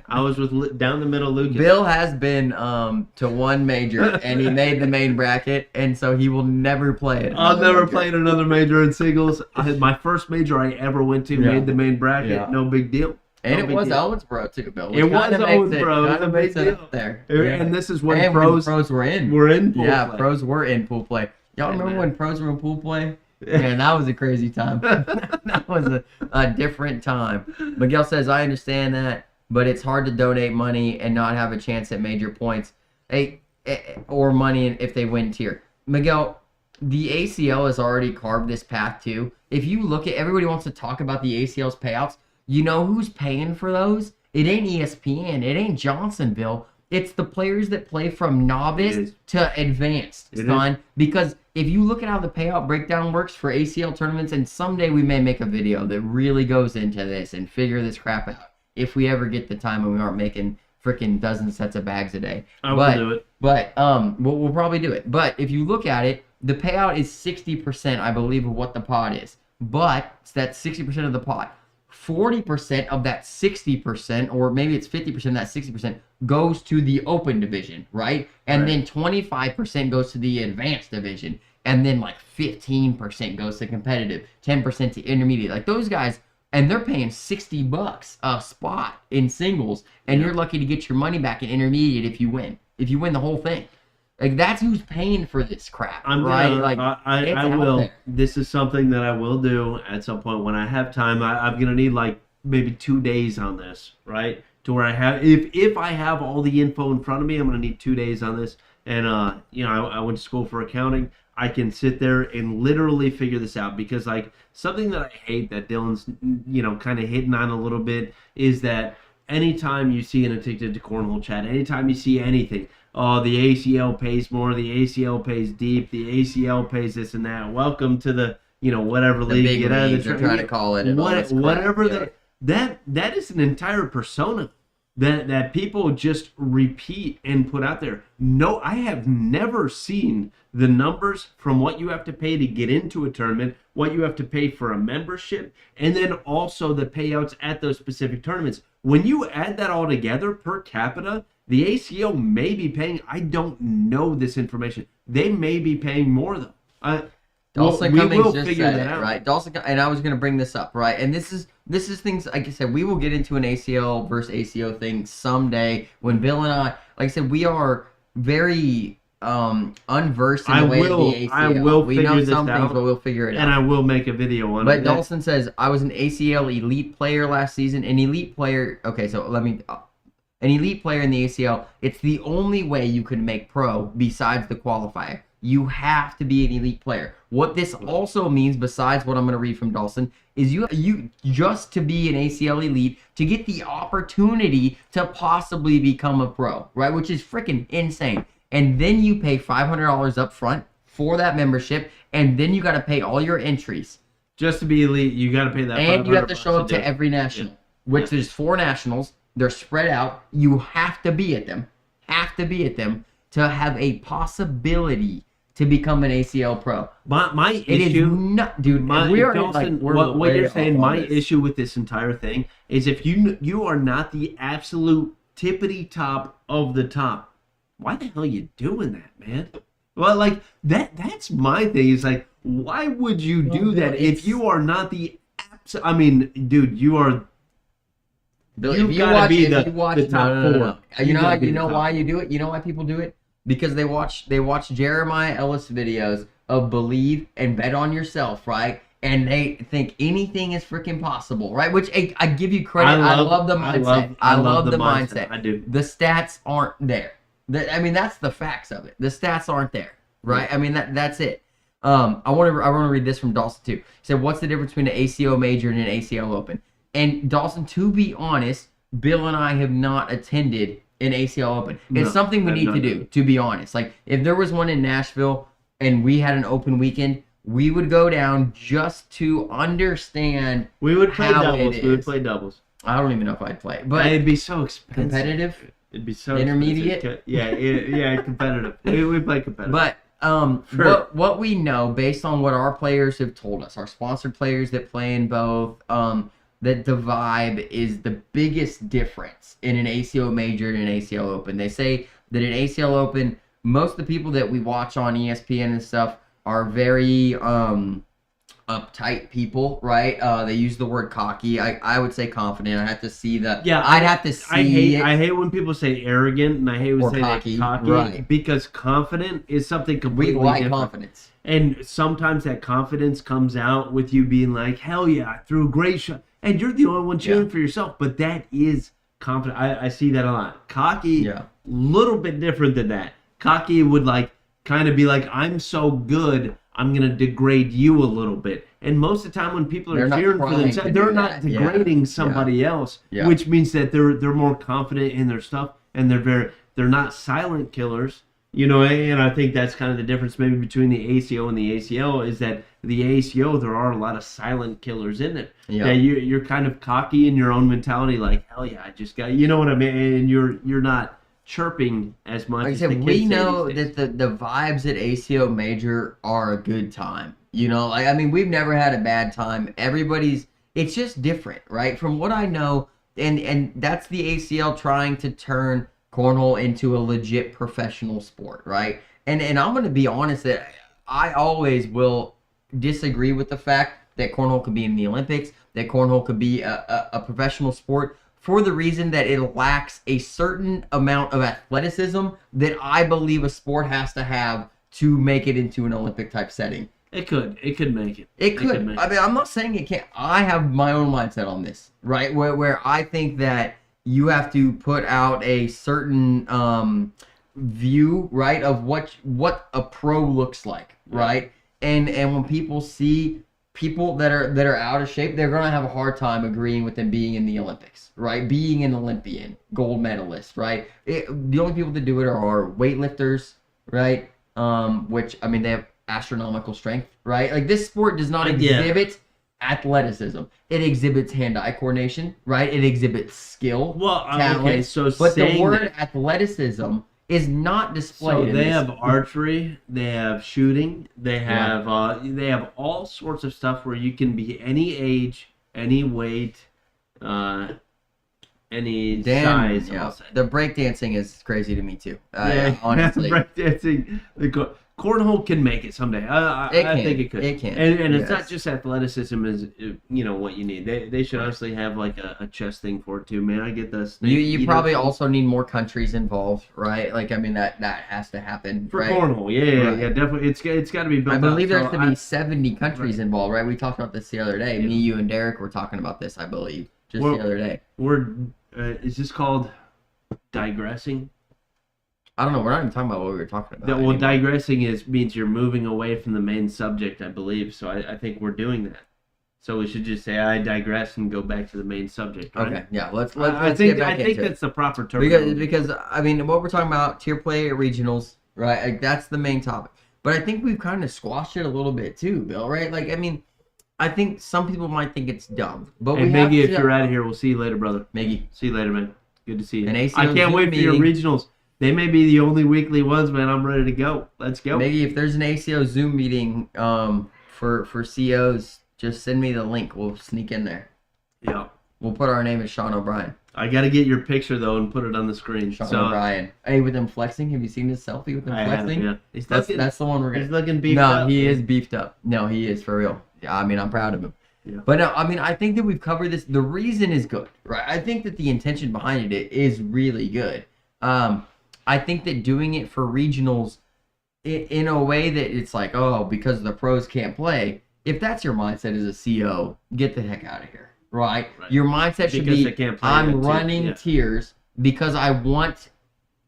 I was with down the middle Lucas.
Bill has been to one major, and he made the main bracket, and so he will never play it.
I'll never play in another major in singles. My first major I ever went to made the main bracket. No big deal.
And it was Owensboro too, Bill.
It was Owensboro. It was a big deal
there.
And this is when pros
were in.
Pool play.
Pros were in pool play. Y'all remember when pros were in pool play? Man, that was a crazy time. That was a different time. Miguel says, I understand that, but it's hard to donate money and not have a chance at major points. Or money if they win tier. Miguel, the ACL has already carved this path too. If you look at, everybody wants to talk about the ACL's payouts. You know who's paying for those? It ain't ESPN. It ain't Johnsonville. It's the players that play from novice to advanced, son. Because if you look at how the payout breakdown works for ACL tournaments, and someday we may make a video that really goes into this and figure this crap out, if we ever get the time and we aren't making freaking dozen sets of bags a day.
I will do it.
But we'll probably do it. But if you look at it, the payout is 60%, I believe, of what the pot is. But that's 60% of the pot. 40% of that 60%, or maybe it's 50% of that 60%, goes to the open division, right? And then 25% goes to the advanced division. And then like 15% goes to competitive, 10% to intermediate. Like those guys, and they're paying $60 a spot in singles, and you're lucky to get your money back in intermediate if you win. If you win the whole thing. Like, that's who's paying for this crap, right? Like,
I will. This is something that I will do at some point when I have time. I'm gonna need like maybe 2 days on this, right? To where I have, if I have all the info in front of me, I'm gonna need 2 days on this. And I went to school for accounting. I can sit there and literally figure this out, because like something that I hate that Dylan's kind of hitting on a little bit is that anytime you see an Addicted to Cornhole chat, anytime you see anything, oh, the ACL pays more, the ACL pays deep, the ACL pays this and that. Welcome to the whatever
the
league.
Big leagues, they're trying to call it.
Whatever that is an entire persona that people just repeat and put out there. No, I have never seen the numbers from what you have to pay to get into a tournament, what you have to pay for a membership, and then also the payouts at those specific tournaments. When you add that all together per capita, the ACO may be paying, I don't know this information, they may be paying more though.
Dawson Cummings just said it, right? Dawson, and I was going to bring this up, right? And this is things, like I said, we will get into an ACL versus ACO thing someday when Bill and I, like I said, we are very unversed in the way of the ACL.
I will
we
figure
know
this
some
out,
things, but we'll figure it out.
And I will make a video on it.
But Dawson says, I was an ACL elite player last season. An elite player, okay, so an elite player in the ACL, it's the only way you can make pro besides the qualifier. You have to be an elite player. What this also means, besides what I'm going to read from Dawson, is you just to be an ACL elite, to get the opportunity to possibly become a pro, right? Which is freaking insane. And then you pay $500 up front for that membership, and then you got to pay all your entries.
Just to be elite, you got to pay that.
And you have to show up to every national, which there's 4 nationals. They're spread out. You have to be at them. To have a possibility to become an ACL pro.
My issue,
dude. What
you're saying, my issue with this entire thing is if you are not the absolute tippity top of the top, why the hell are you doing that, man? Well, like that's my thing. Is like, why would you do that if you are not the I mean, dude, you are. You've got to be the top 4.
You know why you do it? You know why people do it? Because they watch Jeremiah Ellis videos of Believe and Bet on Yourself, right? And they think anything is freaking possible, right? Which I give you credit. I love the mindset. I love the mindset.
I do.
The stats aren't there. That's the facts of it. The stats aren't there, right? I mean, that's it. I want to read this from Dawson too. He said, "What's the difference between an ACO major and an ACL open?" And Dawson, to be honest, Bill and I have not attended an ACL open. It's something we need to do, to be honest. Like, if there was one in Nashville and we had an open weekend, we would go down just to understand.
We would play doubles.
We
would play doubles.
I don't even know if I'd play, but
it'd be so expensive.
Competitive.
It'd be so
intermediate.
Expensive. Yeah, competitive. We play competitive.
But what we know, based on what our players have told us, our sponsored players that play in both, that the vibe is the biggest difference in an ACO major and an ACL open. They say that an ACL open, most of the people that we watch on ESPN and stuff are very uptight people, right? They use the word cocky. I would say confident. I have to see the. Yeah, I'd have to see.
I hate when people say arrogant, and I hate when they say cocky,
right?
Because confident is something completely different.
Confidence.
And sometimes that confidence comes out with you being like, "Hell yeah, I threw a great shot." And you're the only one cheering for yourself, but that is confident. I see that a lot. Cocky, little bit different than that. Cocky would kind of be like, I'm so good, I'm going to degrade you a little bit. And most of the time when people are cheering for themselves, they're not degrading somebody else, which means that they're more confident in their stuff, and they're not silent killers. And I think that's kind of the difference maybe between the ACO and the ACL is that the ACO, there are a lot of silent killers in it. Yeah. That you're kind of cocky in your own mentality, like, hell yeah, I just got, you know what I mean? And you're not chirping as much.
Like I said, we know that the vibes at ACO major are a good time. We've never had a bad time. It's just different, right? From what I know, and that's the ACL trying to turn cornhole into a legit professional sport, right? And I'm going to be honest that I always will disagree with the fact that cornhole could be in the Olympics, that cornhole could be a professional sport, for the reason that it lacks a certain amount of athleticism that I believe a sport has to have to make it into an Olympic type setting.
It could make it.
It could. I mean, I'm not saying it can't. I have my own mindset on this, right? Where I think that you have to put out a certain view, right, of what a pro looks like, right? And when people see people that are out of shape, they're gonna have a hard time agreeing with them being in the Olympics, right? Being an Olympian, gold medalist, right? The only people that do it are weightlifters, right? Which, I mean, they have astronomical strength, right? Like, this sport does not exhibit athleticism. It exhibits hand-eye coordination, right? It exhibits skill, talent.
Okay, so
but the word athleticism is not displayed.
So they have archery, they have shooting, they have all sorts of stuff where you can be any age, any weight, any size.
Yeah. The breakdancing is crazy to me too. Honestly,
breakdancing. Cornhole can make it someday. I think it could.
It can.
And it's not just athleticism is what you need. They should honestly have like a chess thing for it too. Man, I get this.
You probably also need more countries involved, right? Like, I mean, that has to happen
for
right?
cornhole. Yeah, definitely. It's got to be built.
I believe there's to be 70 countries involved, right? We talked about this the other day. Me, you, and Derek were talking about this, I believe, the other day.
Is this called digressing?
I don't know. We're not even talking about what we were talking about.
Digressing means you're moving away from the main subject, I believe. So I think we're doing that. So we should just say I digress and go back to the main subject. Right?
Okay. Yeah. Let's
I think that's the proper term.
Because I mean, what we're talking about, tier play regionals, right? Like, that's the main topic. But I think we've kind of squashed it a little bit too, Bill. Right? Like, I mean, I think some people might think it's dumb, but
Miggy, if you're out of here, we'll see you later, brother.
Miggy,
see you later, man. Good to see you.
I
can't wait for your regionals. They may be the only weekly ones, man. I'm ready to go. Let's go.
Maybe if there's an ACO Zoom meeting for COs, just send me the link. We'll sneak in there.
Yeah.
We'll put our name as Sean O'Brien.
I got to get your picture, though, and put it on the screen.
Sean O'Brien. Hey, with him flexing? Have you seen his selfie with him flexing?
Yeah.
That's the one we're going to...
He's looking beefed up.
No, he is beefed up. No, he is, for real. Yeah, I mean, I'm proud of him.
Yeah.
But no, I mean, I think that we've covered this. The reason is good, right? I think that the intention behind it is really good. I think that doing it for regionals in a way that it's like, oh, because the pros can't play, if that's your mindset as a CO, get the heck out of here, right? Your mindset should be, I'm running tiers because I want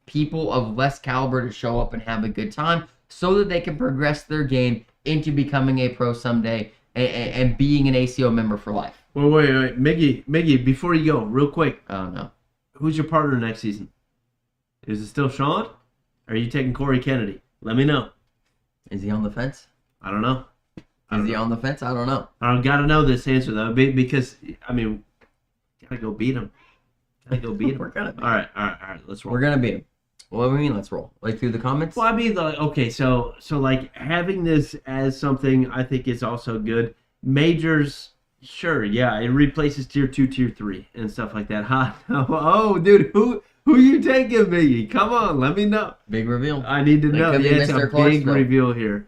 people of less caliber to show up and have a good time so that they can progress their game into becoming a pro someday and being an ACO member for life.
Wait. Miggy, before you go, real quick.
Oh, no.
Who's your partner next season? Is it still Sean? Or are you taking Corey Kennedy? Let me know.
Is he on the fence?
I don't know.
Is he on the fence? I don't know.
I got to know this answer, though, because, I mean, got to go beat him. We're going to beat him. All right. Let's roll.
We're going to beat him. What do we mean, let's roll? Like, through the comments?
Well, I mean, like, okay, so like, having this as something I think is also good. Majors, sure, yeah, it replaces tier 2, tier 3, and stuff like that. Oh, dude, who you taking, Biggie? Come on, let me know.
Big reveal.
I need to know.
Yeah,
it's a big reveal here.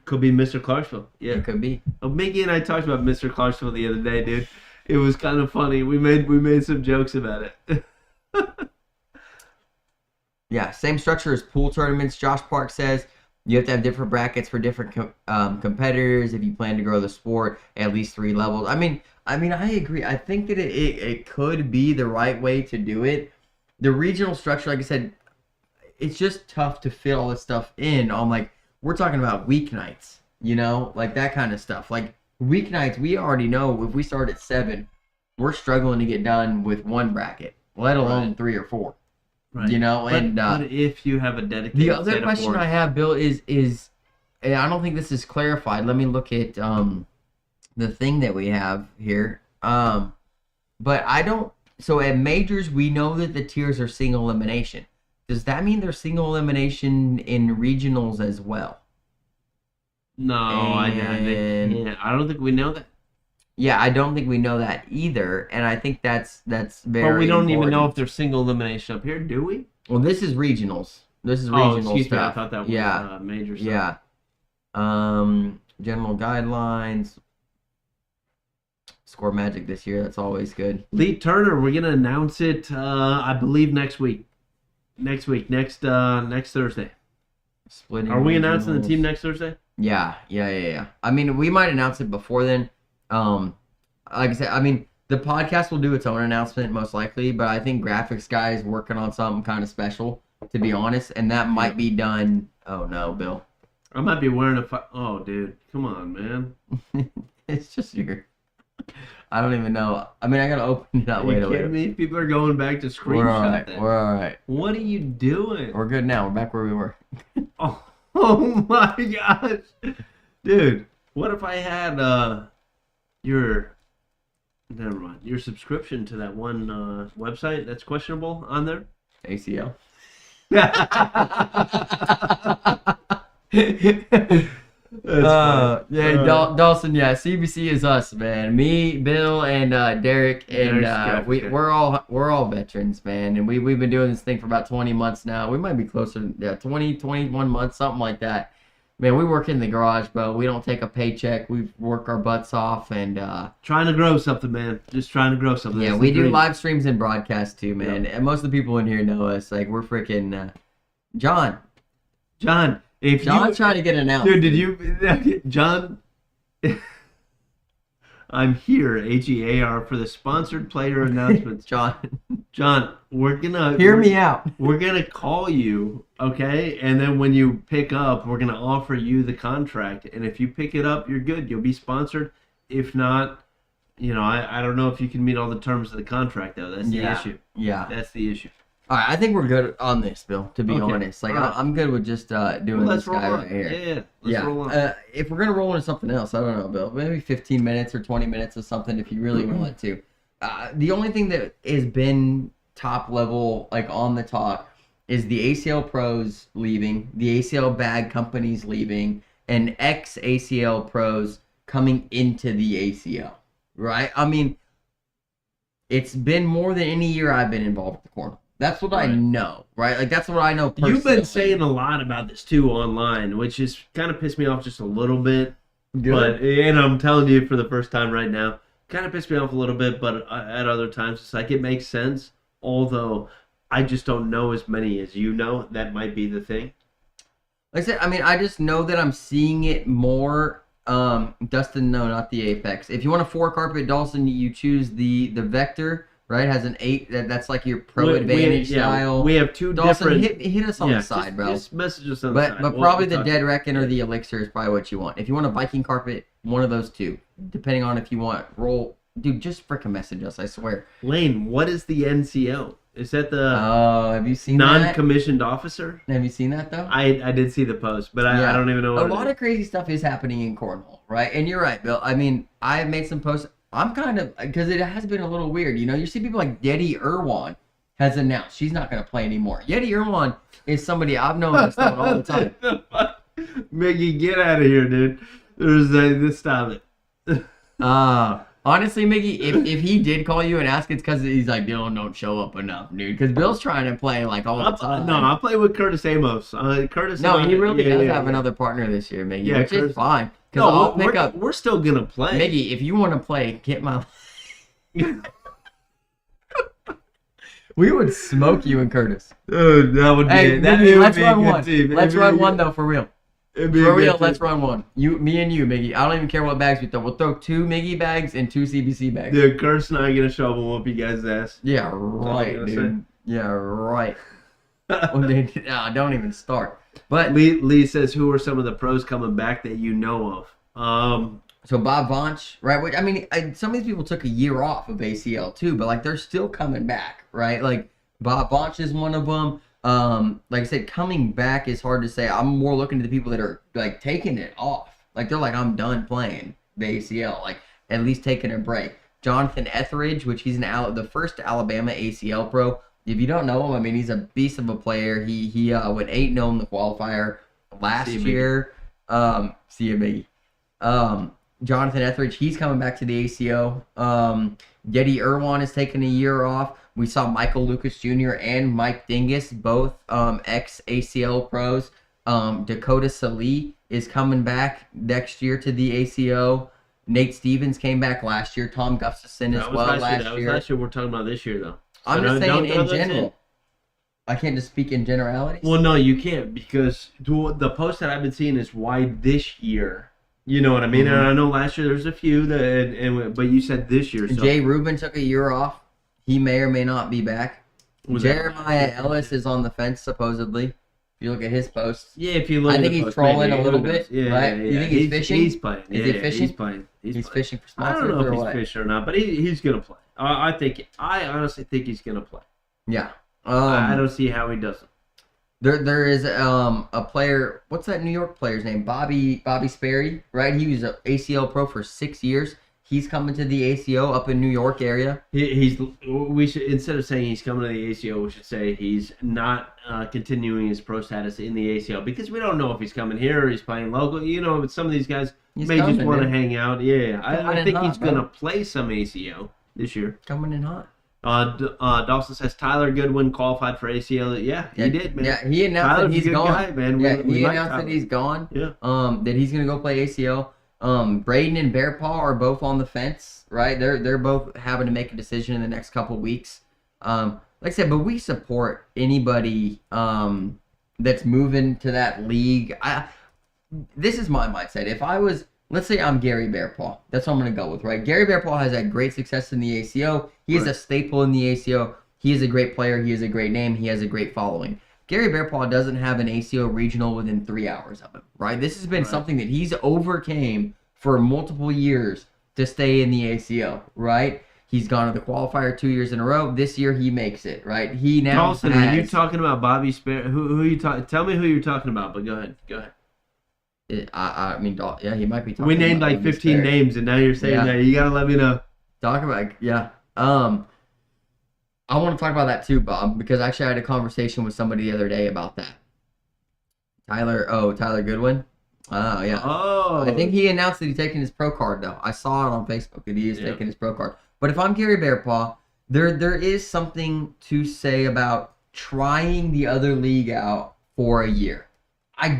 Could be Mr. Clarksville. Yeah,
it could be.
Oh, Miggy and I talked about Mr. Clarksville the other day, dude. It was kind of funny. We made some jokes about it.
Yeah, same structure as pool tournaments. Josh Park says you have to have different brackets for different competitors if you plan to grow the sport at least 3 levels. I mean, I agree. I think that it could be the right way to do it. The regional structure, like I said, it's just tough to fit all this stuff in on, like, we're talking about weeknights, like that kind of stuff. Like, weeknights, we already know if we start at 7, we're struggling to get done with 1 bracket, let alone 3 or 4.
Right. But if you have a dedicated
the other question I have, Bill, is and I don't think this is clarified. Let me look at the thing that we have here. But I don't. So at majors, we know that the tiers are single elimination. Does that mean they're single elimination in regionals as well?
No, I don't think we know that.
Yeah, I don't think we know that either, and I think that's very.
But we don't even know
important.
if there's single elimination up here, do we?
Well, this is regionals. This is regional
excuse
stuff.
me, I thought that was major stuff.
Yeah. General guidelines. score magic this year. That's always good.
Lee Turner, we're gonna announce it. I believe next week. Next Thursday.
Splitting.
Are we announcing the
regionals.
team next Thursday?
Yeah. I mean, we might announce it before then. Like I said, I mean, the podcast will do its own announcement most likely, but I think graphics guy is working on something kind of special, to be honest, and that might be done. Oh no, Bill.
I might be wearing a. Oh, dude, come on, man.
It's just your. I don't even know. I mean, I gotta open it up.
Are you
Wait.
kidding me? People are going back to screenshot
We're all right.
that.
We're all right.
What are you doing?
We're good now. We're back where we were.
Oh my gosh, dude! What if I had your subscription to that one website that's questionable on there?
ACL. Dawson, yeah, CBC is us, man. Me, Bill, and Derek, and we're all veterans, man, and we've been doing this thing for about 20 months now. We might be closer to 20, 21 months, something like that. Man, we work in the garage, bro. We don't take a paycheck. We work our butts off and
trying to grow something, man. Just trying to grow something.
Yeah,
That's
we
the
do
dream.
live streams and broadcasts too, man.
Yep.
And most of the people in here know us. Like, we're freaking John.
If
John's trying to get an out.
dude, did you, John? I'm here, HEAR, for the sponsored player announcements.
John,
we're gonna
hear me out.
We're gonna call you, okay? And then when you pick up, we're gonna offer you the contract. And if you pick it up, you're good. You'll be sponsored. If not, I don't know if you can meet all the terms of the contract though. That's the issue.
Yeah.
That's the issue.
All right, I think we're good on this, Bill. To be
Okay.
honest, like
All right.
I'm good with just doing
Let's
this guy
roll
right
on.
here.
Let's roll on.
If we're gonna roll into something else, I don't know, Bill. Maybe 15 minutes or 20 minutes or something, if you really want to. The only thing that has been top level, like on the talk, is the ACL pros leaving, the ACL bag companies leaving, and ex ACL pros coming into the ACL. Right? I mean, it's been more than any year I've been involved with the corner. That's what I know, right? Like, that's what I know personally.
You've been saying a lot about this too online, which is kind of pissed me off just a little bit.
Good.
And I'm telling you for the first time right now, kind of pissed me off a little bit, but at other times it's like it makes sense. Although I just don't know as many as you know. That might be the thing.
Like I said, I mean, I just know that I'm seeing it more. Dustin, no, not the Apex. If you want a 4 carpet Dawson, you choose the Vector. Right, has an 8. That's like your Pro Advantage style.
We have two
Dawson,
different.
hit us on the side, bro.
Just message us on the side.
But probably the Dead Reckon or the Elixir is probably what you want. If you want a Viking carpet, one of those two, depending on if you want roll. Dude, just frickin' message us. I swear.
Lane, what is the NCO? Is that the
have you seen that?
non-commissioned officer?
Have you seen that though?
I did see the post, but I don't even know what
a lot of crazy stuff is happening in Cornhole, right? And you're right, Bill. I mean, I have made some posts. I'm kind of, because it has been a little weird, you see people like Yeti Irwan has announced she's not going to play anymore. Yeti Irwan is somebody I've known this stuff all the time.
Miggy, get out of here, dude. This stop it.
Honestly, Miggy, if he did call you and ask, it's because he's like, Dylan don't show up enough, dude. Because Bill's trying to play like all the time.
No, I play with Curtis Amos.
He really does have another partner this year, Miggy, which
Curtis,
is fine.
No,
I'll pick up.
We're still gonna play.
Miggy, if you want to play, get my. We would smoke you and Curtis.
Dude, that would be.
Hey,
Miggy,
let's run one. Let's run one though, for real. For real, let's run one. Me and you, Miggy. I don't even care what bags we throw. We'll throw 2 Miggy bags and 2 CBC bags.
Dude, Curtis and I are gonna show up and whoop you guys' ass.
Yeah, right, dude. Yeah, right. Don't even start. But
Lee says, who are some of the pros coming back that you know of?
So Bob Vonch, right? Which, I mean, some of these people took a year off of ACL too, but like they're still coming back, right? Like Bob Vonch is one of them. Like I said, coming back is hard to say. I'm more looking to the people that are like taking it off. Like they're like, I'm done playing the ACL. Like at least taking a break. Jonathan Etheridge, which he's the first Alabama ACL pro. If you don't know him, I mean, he's a beast of a player. He went 8-0 in the qualifier last year. See you, Biggie. Jonathan Etheridge, he's coming back to the ACO. Yeti Irwan is taking a year off. We saw Michael Lucas Jr. and Mike Dingus, both ex-ACL pros. Dakota Salee is coming back next year to the ACO. Nate Stevens came back last year. Tom Gustafson as well last year.
That was last year. We're talking about this year, though.
I'm just saying in general. I can't just speak in generalities.
Well, no, you can't, because the post that I've been seeing is why this year. You know what I mean? And I know last year there was a few, but you said this year. So.
Jay Rubin took a year off. He may or may not be back. Jeremiah Ellis is on the fence, supposedly. If you look at his posts.
Yeah, if you look
I think he's trolling a little bit.
Yeah,
right?
Yeah.
You think he's fishing?
He's playing.
Is he fishing?
He's playing.
He's fishing for sponsors.
I don't know if he's
what?
fishing or not, but he's going to play. I honestly think he's going to play.
Yeah.
I don't see how he doesn't.
There is a player. What's that New York player's name? Bobby Sperry, right? He was an ACL pro for 6 years. He's coming to the ACO up in New York area.
We should, instead of saying he's coming to the ACO, we should say he's not continuing his pro status in the ACO, because we don't know if he's coming here or he's playing local. You know, but some of these guys may just want to hang out. Yeah, I think he's going to play some ACO this year.
Coming in hot.
Dawson says Tyler Goodwin qualified for ACL. Yeah, he did, man.
Yeah, he announced that he's gone.
Guy, man.
He announced that he's gone.
Yeah.
That he's gonna go play ACL. Braden and Bearpaw are both on the fence, right? They're both having to make a decision in the next couple weeks. Like I said, but we support anybody that's moving to that league. This is my mindset. If I was, let's say I'm Gary Bearpaw. That's what I'm going to go with, right? Gary Bearpaw has had great success in the ACO. He is a staple in the ACO. He is a great player. He is a great name. He has a great following. Gary Bearpaw doesn't have an ACO regional within 3 hours of him, right? This has been something that he's overcame for multiple years to stay in the ACO, right? He's gone to the qualifier 2 years in a row. This year he makes it, right? He now
Dawson, are you talking about Bobby Sperry? Who are you talking? Tell me who you're talking about, but go ahead.
I mean, yeah, he might be talking.
We named like 15 names, and now you're saying that. You gotta let me know.
Talk about I want to talk about that too, Bob, because actually I had a conversation with somebody the other day about that. Tyler Goodwin. Oh yeah.
Oh.
I think he announced that he's taking his pro card though. I saw it on Facebook that he is taking his pro card. But if I'm Gary Bearpaw, there is something to say about trying the other league out for a year. I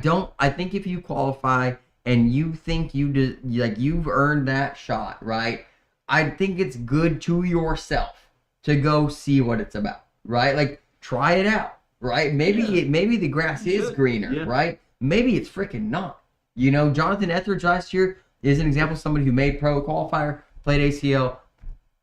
think if you qualify and you think you've earned that shot, right? I think it's good to yourself to go see what it's about, right? Like try it out, right? Maybe the grass is greener, right? Maybe it's freaking not. You know, Jonathan Etheridge last year is an example of somebody who made pro qualifier, played ACL,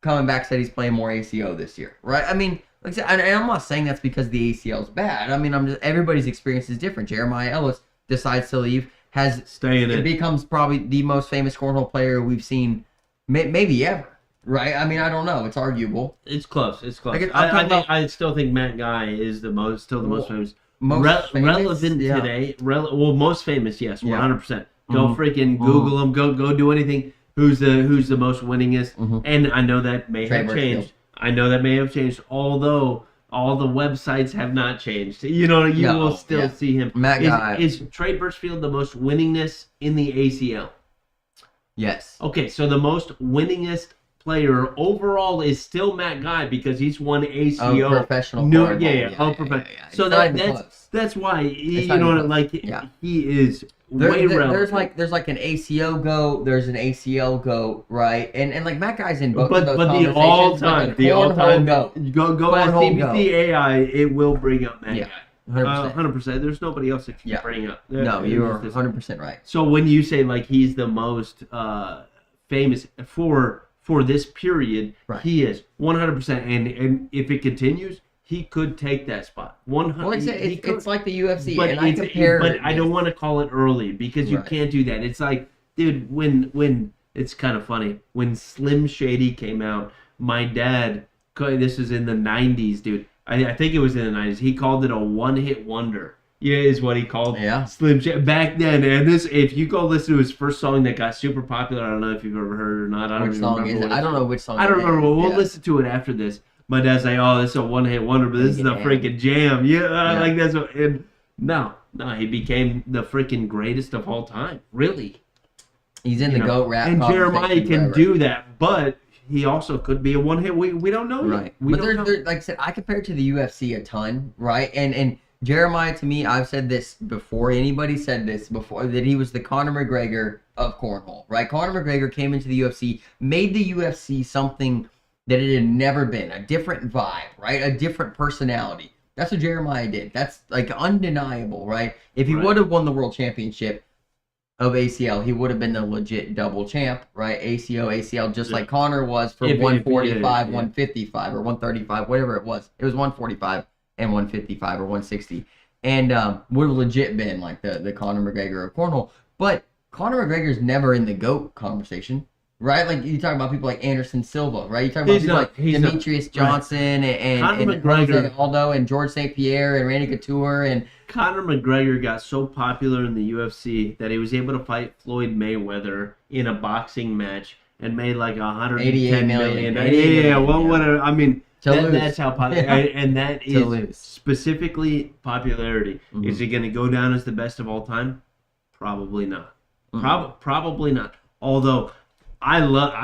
coming back said he's playing more ACO this year, right? I mean, like I said, and I'm not saying that's because the ACL is bad. I mean, everybody's experience is different. Jeremiah Ellis decides to leave, becomes probably the most famous cornhole player we've seen, maybe ever, right? I mean, I don't know. It's arguable.
It's close.
Like,
I still think Matt Guy is the most famous.
Most famous?
Relevant today. Most famous, yes, 100%. Go freaking Google him. Go do anything. Who's the most winningest? And I know that may have changed. Although all the websites have not changed. You know, you will still see him.
Matt Guy.
Is Trey Birchfield the most winningest in the ACL?
Yes.
Okay, so the most winningest player overall is still Matt Guy because he's won ACO.
Professional.
Professional. So that's why he is way relevant.
There's like an ACO go, there's an ACL go, right? And like Matt Guy's in both of those
the all-time
go.
Go ask CBC AI, it will bring up Matt Guy.
100%.
There's nobody else that can bring up.
No, you are 100% right.
So when you say like he's the most famous for this period, he is 100%. And if it continues, he could take that spot. 100.
Well, it's like the UFC,
but
and I
don't want to call it early because you can't do that. It's like, dude, when it's kind of funny when Slim Shady came out. My dad, this was in the 90s, dude. I think it was in the 90s. He called it a one-hit wonder. Yeah, is what he called Slim Shady back then. And if you go listen to his first song that got super popular, I don't know if you've ever heard it or not. I don't
know which song.
I don't remember. We'll listen to it after this. My dad's like, "Oh, this is a one-hit wonder, but this is a freaking jam." Like that's what. And no, he became the freaking greatest of all time. Really,
he's in the GOAT rap.
And Jeremiah can do that, but he also could be a one-hit. We don't know yet.
Right. But like I said, I compare it to the UFC a ton, right? And Jeremiah, to me, I've said this before. Anybody said this before, that he was the Conor McGregor of cornhole, right? Conor McGregor came into the UFC, made the UFC something that it had never been, a different vibe, right? A different personality. That's what Jeremiah did. That's like undeniable, right? If he would have won the world championship of ACL, he would have been the legit double champ, right? ACL, just like Conor was for 145, 155, or 135, whatever it was. It was 145 and 155 or 160. And would have legit been like the Conor McGregor of cornhole. But Conor McGregor's never in the GOAT conversation. Right, like you talk about people like Anderson Silva, right? You talk about people like Demetrius Johnson and Jose Aldo and George St. Pierre and Randy Couture and
Conor McGregor got so popular in the UFC that he was able to fight Floyd Mayweather in a boxing match and made like $110 million. Yeah, well, whatever. I mean, that's how popular, and that is specifically popularity. Mm-hmm. Is he going to go down as the best of all time? Probably not. Mm-hmm. Probably not. Although I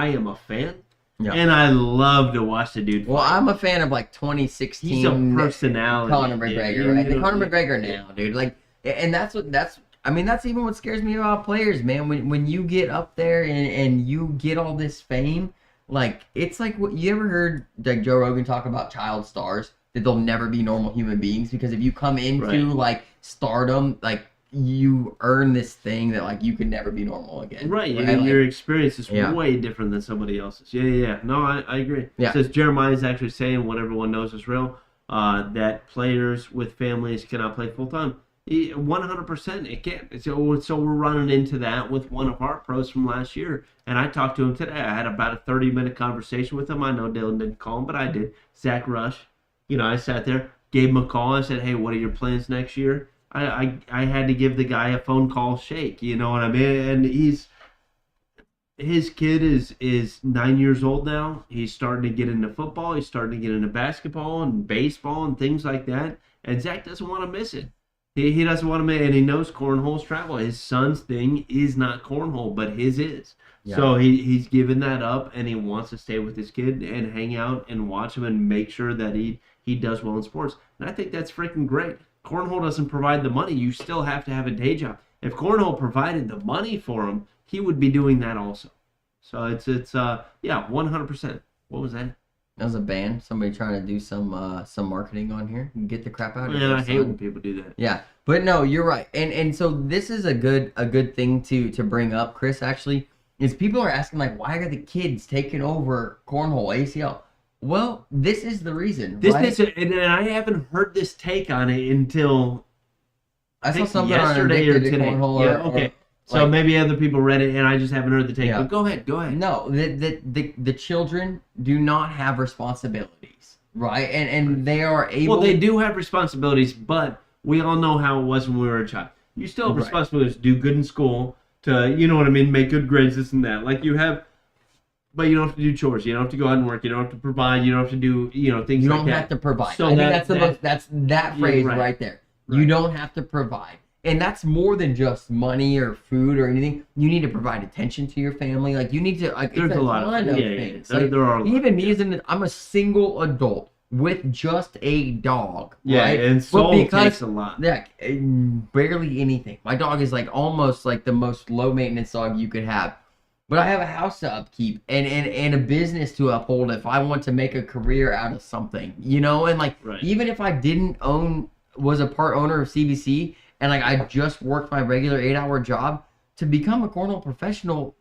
am a fan, and I love to watch the dude fight.
Well, I'm a fan of like 2016.
He's a personality.
Conor McGregor, right? The Conor McGregor now, dude. Like, and that's even what scares me about players, man. When you get up there and you get all this fame, like it's like what you ever heard like Joe Rogan talk about child stars, that they'll never be normal human beings, because if you come into like stardom, like you earn this thing that like you could never be normal again.
Right. And your experience is way different than somebody else's. Yeah. No, I agree. Yeah. It says Jeremiah is actually saying what everyone knows is real, that players with families cannot play full time. 100% it can't. So we're running into that with one of our pros from last year. And I talked to him today. I had about a 30-minute conversation with him. I know Dylan didn't call him, but I did. Zach Rush. I sat there, gave him a call. I said, hey, what are your plans next year? I had to give the guy a phone call shake, you know what I mean? And his kid is 9 years old now. He's starting to get into football. He's starting to get into basketball and baseball and things like that. And Zach doesn't want to miss it. He doesn't want to miss it, and he knows cornhole's travel. His son's thing is not cornhole, but his is. Yeah. So he's given that up, and he wants to stay with his kid and hang out and watch him and make sure that he does well in sports. And I think that's freaking great. Cornhole doesn't provide the money. You still have to have a day job. If Cornhole provided the money for him, he would be doing that also. So it's 100%. What was that?
That was a band. Somebody trying to do some marketing on here. Get the crap out of
here. Yeah, I hate when people do that.
Yeah, but no, you're right. And so this is a good thing to bring up, Chris. Actually, is people are asking like, why are the kids taking over Cornhole ACL? Well, this is the reason.
And I haven't heard this take on it until
I saw something
yesterday
on
or today. Okay. So like, maybe other people read it, and I just haven't heard the take. Yeah. But go ahead.
No, the children do not have responsibilities, right? And they are able.
Well, they do have responsibilities, but we all know how it was when we were a child. You still have responsibilities to do good in school, to, you know what I mean, make good grades, this and that. Like you have. But you don't have to do chores. You don't have to go out and work. You don't have to provide. You don't have to do, things like that. You
don't have to provide. So I think that's that phrase right there. Right. You don't have to provide. And that's more than just money or food or anything. You need to provide attention to your family. Like you need to. Like,
there's a lot of
things. Like, there are. Even me, I'm a single adult with just a dog.
Yeah,
right?
And soul takes a lot.
Yeah, barely anything. My dog is like almost like the most low maintenance dog you could have. But I have a house to upkeep and a business to uphold if I want to make a career out of something, and like even if I was a part owner of CBC and like I just worked my regular 8-hour job, to become a cornhole professional,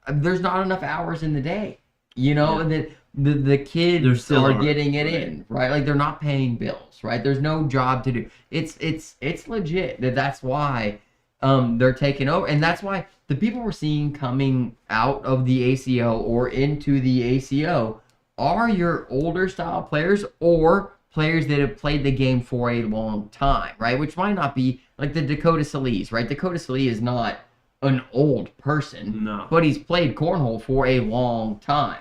there's not enough hours in the day, that the kids are getting it in, right? Like they're not paying bills, right? There's no job to do. It's legit that's why they're taking over, and that's why the people we're seeing coming out of the ACO or into the ACO are your older style players or players that have played the game for a long time, right? Which might not be like the Dakota Solis, right? Dakota Solis is not an old person, but he's played cornhole for a long time.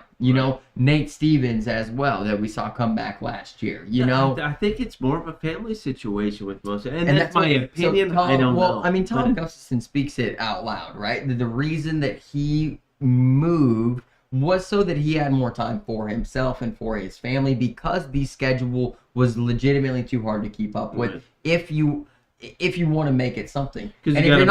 Nate Stevens as well, that we saw come back last year.
I think it's more of a family situation with most, and that's my opinion. I don't know.
Well, I mean, Tom Gustafson speaks it out loud, right? The reason that he moved was so that he had more time for himself and for his family, because the schedule was legitimately too hard to keep up with. If you want to make it something,
because you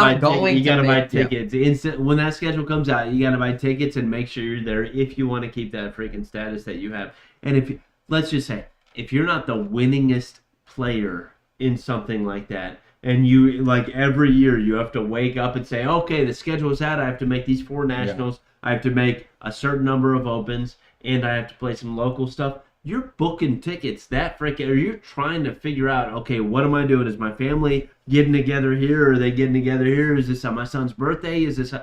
gotta buy tickets. Instant when that schedule comes out, you gotta buy tickets and make sure you're there if you want to keep that freaking status that you have. And if let's just say if you're not the winningest player in something like that, and you like every year you have to wake up and say, okay, the schedule is out. I have to make these 4 nationals. I have to make a certain number of opens, and I have to play some local stuff. You're booking tickets or you're trying to figure out, okay, what am I doing? Is my family getting together here? Are they getting together here? Is this on my son's birthday? Is this?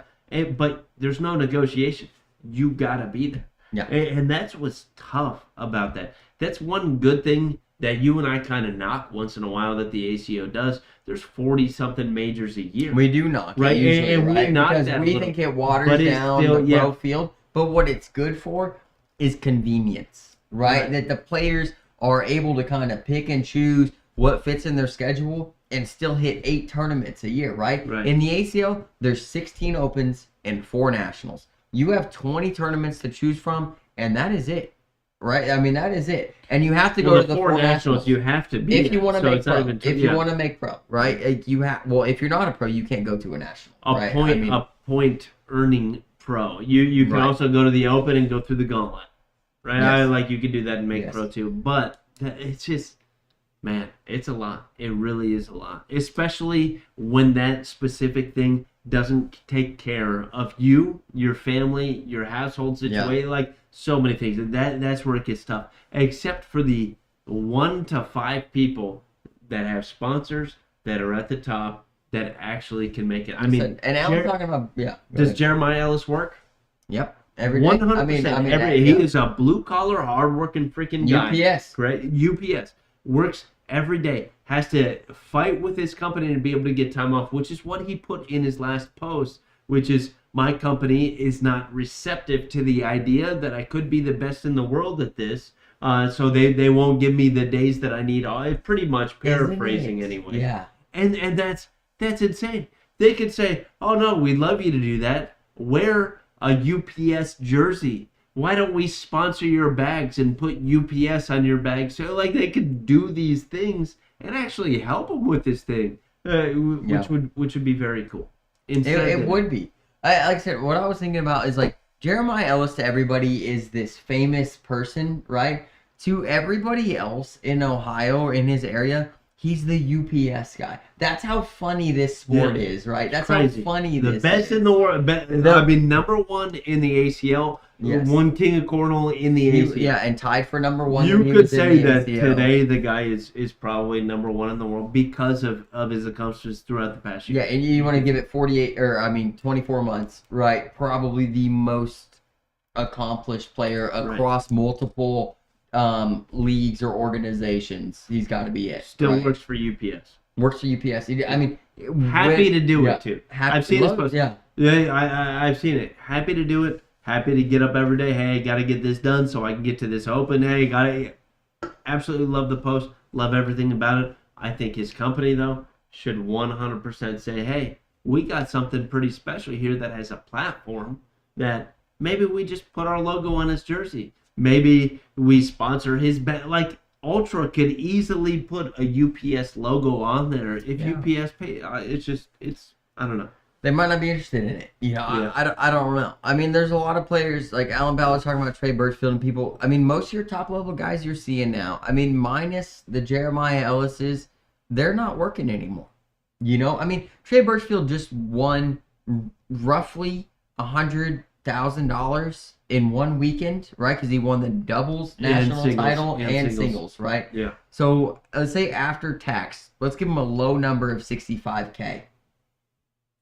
But there's no negotiation. You gotta be there.
Yeah.
And that's what's tough about that. That's one good thing that you and I kind of knock once in a while that the ACO does. There's 40-something majors a year.
We do knock,
right?
Usually,
and
right?
we knock
because
that
we think it waters down the pro field. But what it's good for is convenience, right? That the players are able to kind of pick and choose what fits in their schedule and still hit 8 tournaments a year, right? In the ACO, there's 16 opens and 4 nationals. You have 20 tournaments to choose from, and that is it. Right, I mean that is it, and you have to go to the 4 nationals.
You have to be
if you want to make pro.
You
want to make pro, right? You have. Well, if you're not a pro, you can't go to a national.
A point earning pro. You can also go to the open and go through the gauntlet, right?
Yes.
You can do that and make pro too. But it's just, man, it's a lot. It really is a lot, especially when that specific thing doesn't take care of you, your family, your household situation, so many things. That's where it gets tough. Except for the 1 to 5 people that have sponsors that are at the top that actually can make it. I mean,
and Alan's talking about
Does Jeremiah Ellis work?
Yep. Every day.
100%. He is a blue collar, hardworking freaking guy.
UPS.
Correct. UPS works every day. Has to fight with his company to be able to get time off, which is what he put in his last post, which is, my company is not receptive to the idea that I could be the best in the world at this, so they won't give me the days that I need. Pretty much paraphrasing anyway.
Yeah.
And that's insane. They could say, oh no, we'd love you to do that. Wear a UPS jersey. Why don't we sponsor your bags and put UPS on your bags? So they could do these things and actually help them with this thing, which would be very cool.
It would be. Like I said, what I was thinking about is Jeremiah Ellis to everybody is this famous person, right? To everybody else in Ohio or in his area, he's the UPS guy. That's how funny this sport is, right? That's crazy. How funny this is.
The best in the world. Number 1 in the ACL.
Yes.
1 king of cornhole in the ACL.
And tied for number 1.
You could say that today the guy is probably number 1 in the world because of his accomplishments throughout the past year.
Yeah, and you want to give it 24 months, right? Probably the most accomplished player across multiple leagues or organizations. He's got to be it.
Still works for UPS.
Works for UPS. I mean,
happy to do it too. I've seen his post.
Yeah,
I've seen it. Happy to do it. Happy to get up every day. Hey, got to get this done so I can get to this open. Hey, absolutely love the post. Love everything about it. I think his company, though, should 100% say, hey, we got something pretty special here that has a platform that maybe we just put our logo on his jersey. Maybe we sponsor his Ultra could easily put a UPS logo on there if UPS pay. I don't know.
They might not be interested in it. I don't know. I mean, there's a lot of players, like Alan Ballard talking about Trey Birchfield and people. I mean, most of your top-level guys you're seeing now, I mean, minus the Jeremiah Ellises, they're not working anymore. I mean, Trey Birchfield just won roughly $100,000 in one weekend, right? Because he won the doubles national title and singles, right?
Yeah.
So, let's say after tax, let's give him a low number of $65K.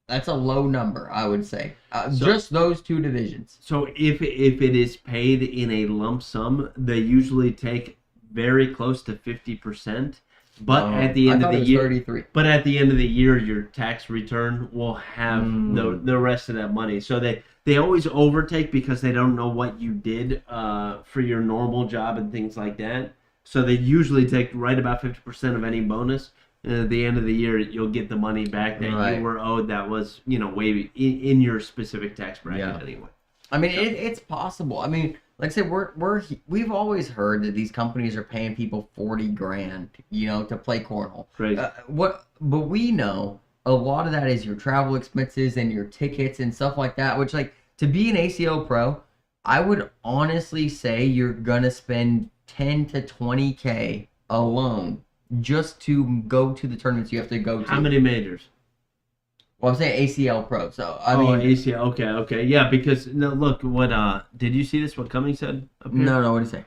That's a low number, I would say. Just those 2 divisions.
So if it is paid in a lump sum, they usually take very close to 50%. But at the end of the year, 33. But at the end of the year, your tax return will have the rest of that money. So they always overtake because they don't know what you did for your normal job and things like that. So they usually take right about 50% of any bonus. And at the end of the year, you'll get the money back that you were owed that was, way in your specific tax bracket anyway.
I mean, it's possible. I mean, like I said, we've always heard that these companies are paying people $40,000, to play cornhole.
Crazy.
But we know a lot of that is your travel expenses and your tickets and stuff like that. Which, like, to be an ACO pro, I would honestly say you're gonna spend 10 to 20K alone just to go to the tournaments you have to go to.
How many majors?
Well, I'm saying ACL pro, so I mean
ACL. Okay, yeah. Because look, what did you see this? What Cummings said? Up here?
No, what did he say?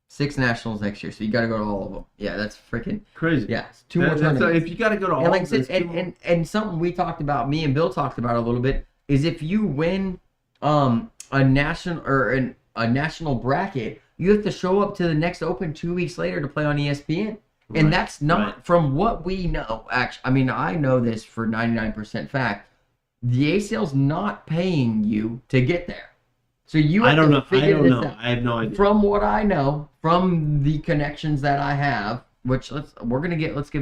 6 nationals next year, so you got to go to all of them. Yeah, that's freaking
crazy.
Yeah, it's 2 more tournaments.
So if you got to go to all,
like
of them,
and something we talked about, me and Bill talked about a little bit, is if you win a national or a national bracket, you have to show up to the next Open 2 weeks later to play on ESPN. And that's not, from what we know, actually, I mean, I know this for 99% fact, the ACL's not paying you to get there. So you have to figure this out.
I have no idea.
From what I know, from the connections that I have, which let's give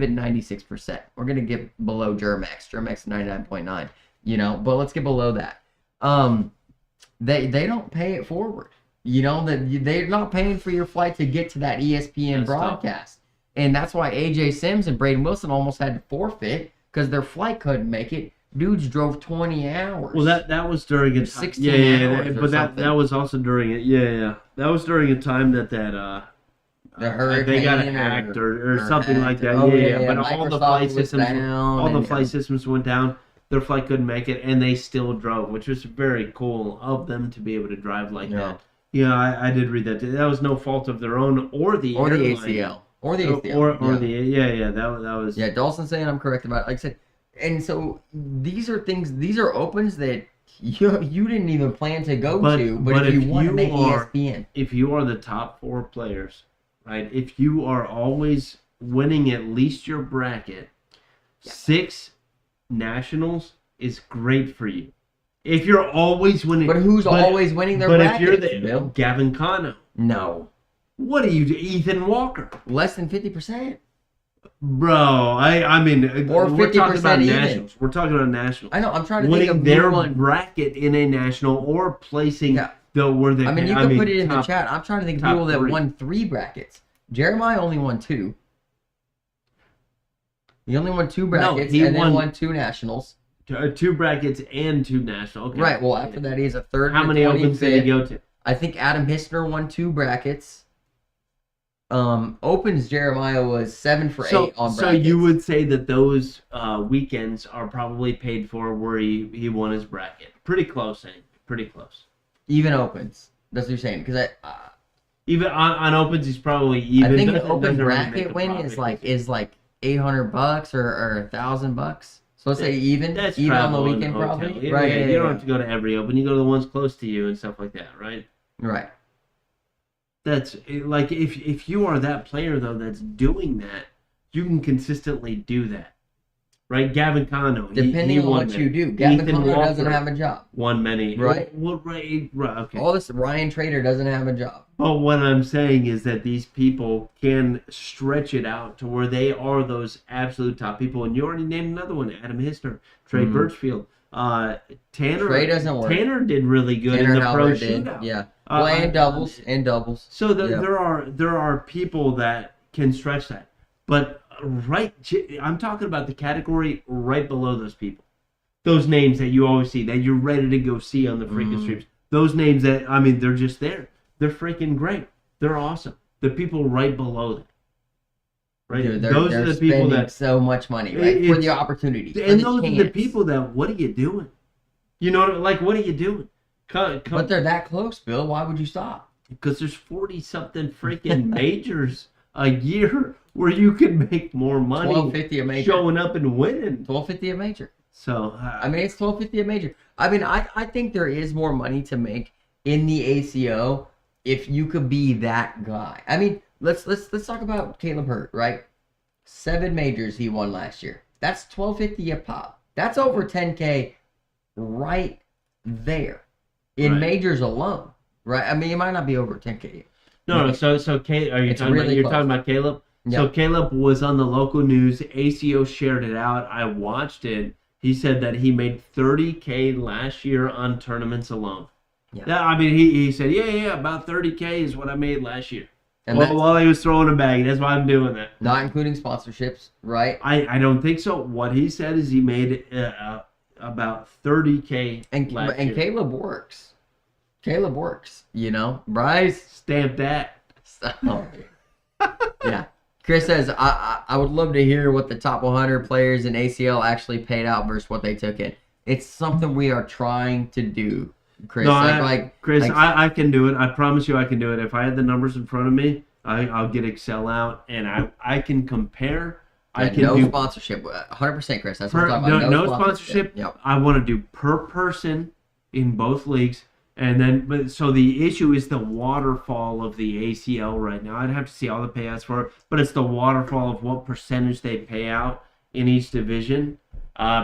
it 96%. We're gonna get below Germex. Germex 99.9, but let's get below that. They don't pay it forward. That they're not paying for your flight to get to that ESPN broadcast. And that's why AJ Sims and Braden Wilson almost had to forfeit because their flight couldn't make it. Dudes drove 20 hours.
Well, that was during a
16 hours
but that was also during it. Yeah. That was during a time that
the hurricane
they got hacked or something like that.
Oh,
But
Microsoft
all the flight systems went down. Their flight couldn't make it, and they still drove, which was very cool of them to be able to drive like that. Yeah, I did read that. That was no fault of their own or the
ACL. Or the ACL.
That was.
Yeah, Dawson's saying I'm correct about it. Like I said, and so these are opens that you didn't even plan to go to, but if you want to make ESPN.
If you are the top 4 players, right? If you are always winning at least your bracket, 6 nationals is great for you. If you're always winning.
But who's always winning their brackets?
But if you're Gavin Cano.
No.
What are you, Ethan Walker?
Less than 50%.
Bro, I mean,
or 50%
we're talking about
even.
Nationals. We're talking about nationals.
I know. I'm trying to
winning
think of
their
one
bracket in a national or placing where they.
I mean, you can put it in the chat. I'm trying to think of people that won 3 brackets. Jeremiah only won 2. He only won 2 brackets then won 2 nationals.
2 brackets and 2 national. Okay.
Right. Well, after that, he has a third.
How many opens did he go to?
I think Adam Hissner won 2 brackets. Opens Jeremiah was 7 for 8 on brackets.
So you would say that those weekends are probably paid for where he won his bracket. Pretty close, anyway. Pretty close.
Even opens. That's what you're saying. Because
even on opens, he's probably even.
I think the open bracket win is like $800 or $1,000. So let's say even on the weekend probably.
Right. You don't have to go to every open. You go to the ones close to you and stuff like that, right?
Right.
That's like if you are that player though that's doing that, you can consistently do that, right? Gavin Cano,
depending on what you do, Gavin Cano doesn't have a job.
Won many,
right?
Well, right. Okay.
All this Ryan Trader doesn't have a job.
But what I'm saying is that these people can stretch it out to where they are those absolute top people, and you already named another one: Adam Hissner, Trey Birchfield. Tanner.
Trey doesn't work.
Tanner did really good in the pro shootout.
Yeah. And doubles.
So there are people that can stretch that, but I'm talking about the category right below those people, those names that you always see that you're ready to go see on the freaking streams. Those names that they're just there. They're freaking great. They're awesome. The people right below them. Right,
dude, those are the people that so much money, right, for the opportunity.
And those are the people that, what are you doing? What are you doing?
But they're that close, Bill. Why would you stop?
Because there's 40-something freaking majors a year where you can make more money.
$12.50 a major.
Showing up and winning.
$12.50 a major.
So
it's $12.50 a major. I think there is more money to make in the ACO if you could be that guy. Let's talk about Caleb Hurt, right? 7 majors he won last year. That's $12.50 a pop. That's over $10K right there in majors alone, right? It might not be over $10K.
No. So you're talking about Caleb? Yeah. So Caleb was on the local news. ACO shared it out. I watched it. He said that he made $30K last year on tournaments alone. Yeah, I mean, he said, yeah, about $30K is what I made last year.
And
while he was throwing a bag, that's why I'm doing that.
Not including sponsorships, right?
I don't think so. What he said is he made about $30K last year.
Caleb works. Caleb works, you know? Bryce.
Stamp that.
Oh, yeah. Chris says, I would love to hear what the top 100 players in ACL actually paid out versus what they took in. It's something we are trying to do, Chris.
No, Chris, I can do it. I promise you I can do it. If I had the numbers in front of me, I'll get Excel out, and I can compare. I can
no
do
sponsorship. 100%, Chris. That's what I'm talking about.
No sponsorship.
Yep.
I want to do per person in both leagues. And then, so the issue is the waterfall of the ACL right now. I'd have to see all the payouts for it, but it's the waterfall of what percentage they pay out in each division,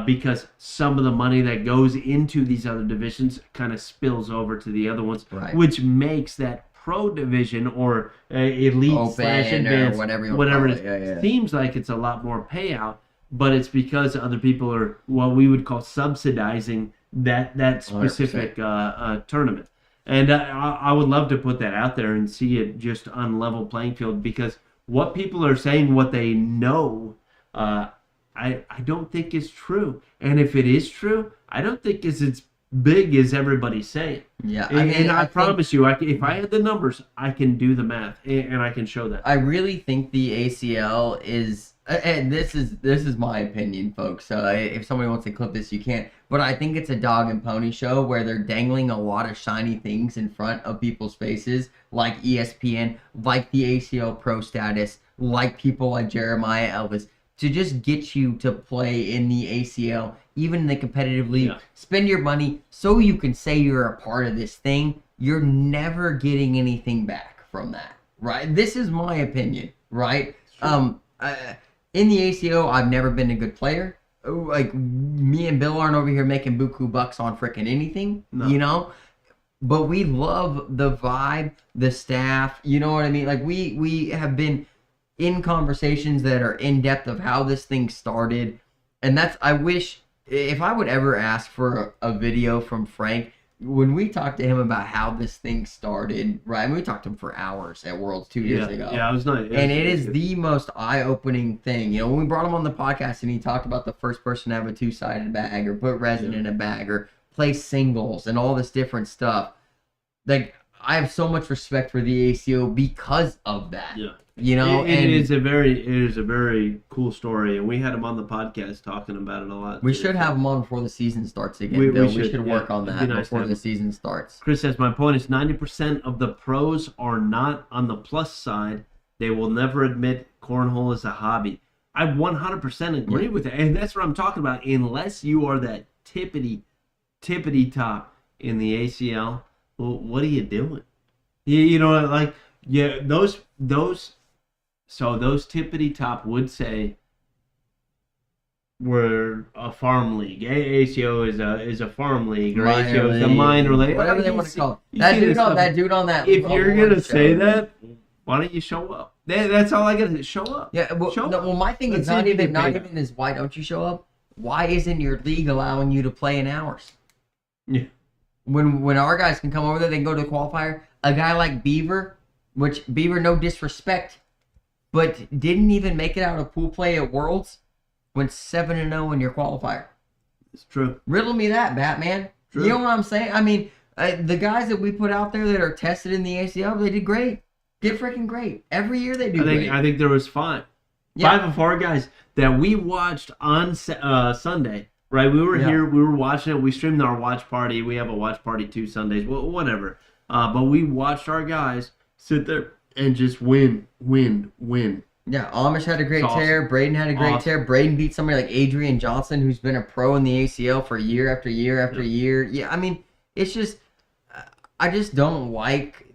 because some of the money that goes into these other divisions kind of spills over to the other ones,
right,
which makes that pro division or elite / advanced, whatever it is, seems like it's a lot more payout, but it's because other people are what we would call subsidizing that specific tournament. And I would love to put that out there and see it just on level playing field, because what people are saying, what they know, I don't think is true. And if it is true, I don't think it's as big as everybody's saying.
Yeah,
I promise you, if I had the numbers, I can do the math and I can show that.
I really think the ACL is, and this is my opinion, folks. So if somebody wants to clip this, you can't. But I think it's a dog and pony show where they're dangling a lot of shiny things in front of people's faces, like ESPN, like the ACL Pro status, like people like Jeremiah Elvis, to just get you to play in the ACL, even in the competitive league.
Yeah.
Spend your money so you can say you're a part of this thing. You're never getting anything back from that, right? This is my opinion, right?
Sure.
In the ACO, I've never been a good player. Like, me and Bill aren't over here making buku bucks on frickin' anything, you know? But we love the vibe, the staff, you know what I mean? Like, we have been in conversations that are in depth of how this thing started. And I wish, if I would ever ask for a video from Frank, when we talked to him about how this thing started, right? And we talked to him for hours at Worlds 2 years ago.
Yeah, it was nice.
And it is the most eye-opening thing. You know, when we brought him on the podcast and he talked about the first person to have a two-sided bag or put resin in a bag or play singles and all this different stuff, like, I have so much respect for the ACO because of that. Yeah. You know,
it is a very cool story, and we had him on the podcast talking about it a lot.
We should have him on before the season starts again, Bill. We should work on that before the season starts.
Chris says, my point is 90% of the pros are not on the plus side. They will never admit cornhole is a hobby. I 100% agree with that, and that's what I'm talking about. Unless you are that tippity top in the ACL, well, what are you doing? You know, like, yeah, those tippity top would say we're a farm league. ACO is a farm league, or ACO is a minor league.
Whatever they want to call it. That dude on that.
If you're gonna say that, why don't you show up? That's all I gotta do. Show up.
Yeah. Well,
show up.
Well, my thing is not even is why don't you show up? Why isn't your league allowing you to play in hours?
Yeah.
When our guys can come over there, they can go to the qualifier. A guy like Beaver, which Beaver, no disrespect, but didn't even make it out of pool play at Worlds, went 7-0 in your qualifier.
It's true.
Riddle me that, Batman. True. You know what I'm saying? I mean, the guys that we put out there that are tested in the ACL, they did great. Did freaking great. Every year they do great.
I think there was 5. Yeah. 5 of our guys that we watched on Sunday. Right, we were here, we were watching it, we streamed our watch party, we have a watch party 2 Sundays, well, whatever. But we watched our guys sit there and just win.
Yeah, Amish had a great tear, Braden had a great tear, Braden beat somebody like Adrian Johnson, who's been a pro in the ACL for year after year after year. Yeah, I mean, it's just, I just don't like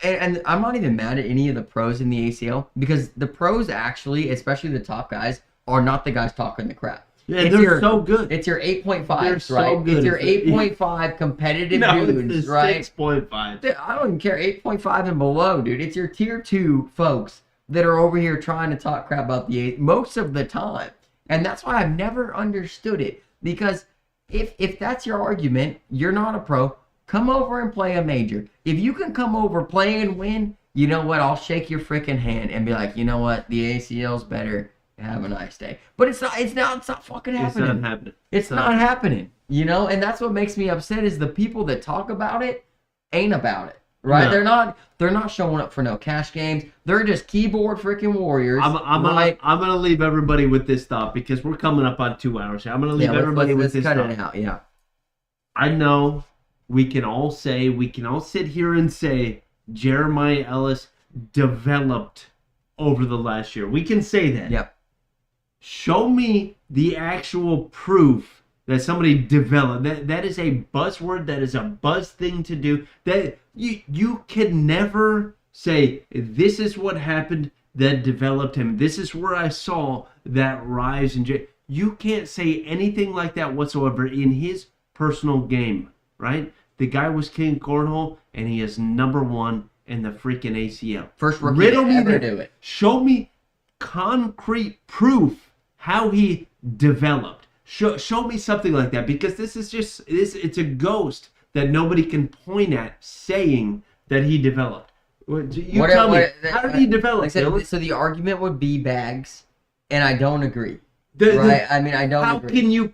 and I'm not even mad at any of the pros in the ACL, because the pros actually, especially the top guys, are not the guys talking the crap.
Yeah, they're so good.
It's your 8.5s, right?
So good.
It's your 8.5 competitive dudes, right?
6.5.
I don't even care. 8.5 and below, dude. It's your tier 2 folks that are over here trying to talk crap about the 8 most of the time. And that's why I've never understood it. Because if that's your argument, you're not a pro. Come over and play a major. If you can come over, play and win, you know what? I'll shake your freaking hand and be like, you know what? The ACL's better. Have a nice day. But it's not fucking happening.
It's not happening.
It's not happening. You know, and that's what makes me upset is the people that talk about it ain't about it. Right? No. They're not showing up for no cash games. They're just keyboard freaking warriors.
I'm gonna leave everybody with this thought because we're coming up on 2 hours here. I'm gonna leave everybody with this
cut
thought.
It out, yeah.
I know we can all sit here and say Jeremiah Ellis developed over the last year. We can say that.
Yep.
Show me the actual proof that somebody developed. That is a buzzword. That is a buzz thing to do. That you can never say this is what happened that developed him. This is where I saw that rise in You can't say anything like that whatsoever in his personal game, right? The guy was king cornhole, and he is number one in the freaking ACL.
First rookie to ever do it.
Show me concrete proof how he developed. Show me something like that, because this is just it's a ghost that nobody can point at saying that he developed. Tell me, how did he develop?
So the argument would be bags, and I don't agree. Right? I mean, I don't agree.
How can you...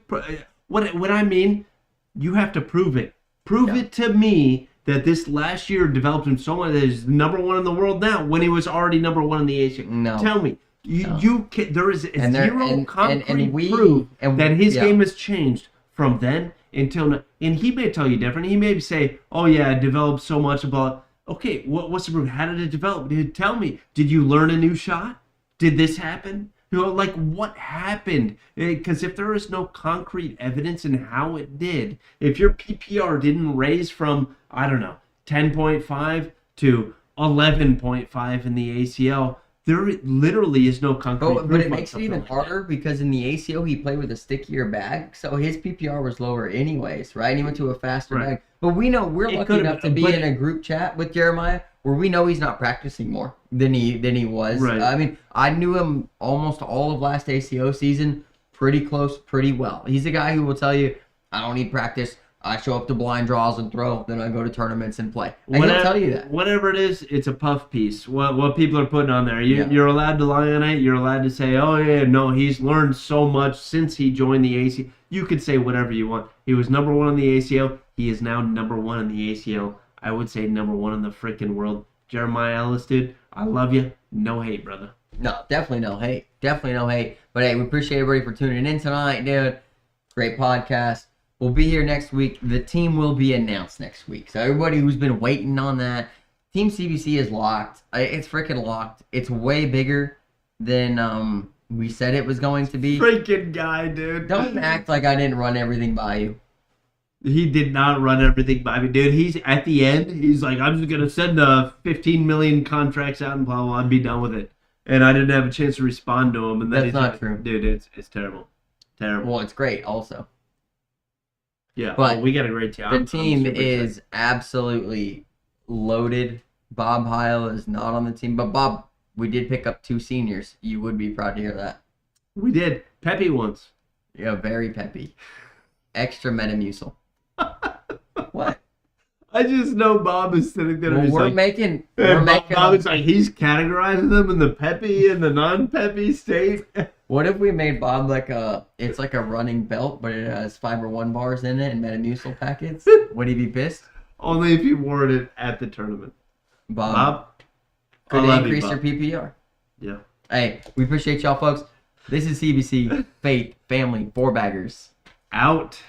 What I mean, you have to prove it. Prove it to me that this last year developed him so much that he's number one in the world now when he was already number one in the ACL.
No.
Tell me. You can, there is zero concrete proof that his game has changed from then until now. And he may tell you different. He may say, oh yeah, it developed so much about... Okay, what's the proof? How did it develop? Tell me. Did you learn a new shot? Did this happen? You know, like, what happened? Because if there is no concrete evidence in how it did, if your PPR didn't raise from, I don't know, 10.5 to 11.5 in the ACL, there literally is no concrete proof.
But it makes it even harder because in the ACL, he played with a stickier bag, so his PPR was lower anyways, right? And he went to a faster bag. But we know we're lucky enough to be in a group chat with Jeremiah where we know he's not practicing more than he was.
Right.
I mean, I knew him almost all of last ACO season pretty close, pretty well. He's a guy who will tell you, I don't need practice. I show up to blind draws and throw, then I go to tournaments and play. And he'll tell you that.
Whatever it is, it's a puff piece. What people are putting on there. You're allowed to lie on it. You're allowed to say, oh, yeah, no, he's learned so much since he joined the ACL. You could say whatever you want. He was number one in the ACL. He is now number one in the ACL. I would say number one in the freaking world. Jeremiah Ellis, dude, I love you. No hate, brother.
No, definitely no hate. Definitely no hate. But, hey, we appreciate everybody for tuning in tonight, dude. Great podcast. We'll be here next week. The team will be announced next week. So everybody who's been waiting on that, Team CBC is locked. It's freaking locked. It's way bigger than we said it was going to be.
Freaking guy, dude.
Don't act like I didn't run everything by you.
He did not run everything by me, dude. He's at the end. He's like, I'm just gonna send 15 million contracts out and blah blah. I'd be done with it. And I didn't have a chance to respond to him. And then
that's not true,
dude. It's terrible, terrible.
Well, it's great also.
Yeah,
but
we got a great team.
The team is absolutely loaded. Bob Heil is not on the team, but Bob, we did pick up 2 seniors. You would be proud to hear that.
We did. Peppy ones.
Yeah, very peppy. Extra Metamucil. What?
I just know Bob is sitting there.
Well, we're making.
Bob is like, he's categorizing them in the peppy and the non-peppy state.
What if we made Bob it's like a running belt, but it has Fiber One bars in it and Metamucil packets? Would he be pissed?
Only if he wore it at the tournament.
Bob could increase your PPR.
Yeah.
Hey, we appreciate y'all, folks. This is CBC, Faith, Family, 4 baggers.
Out.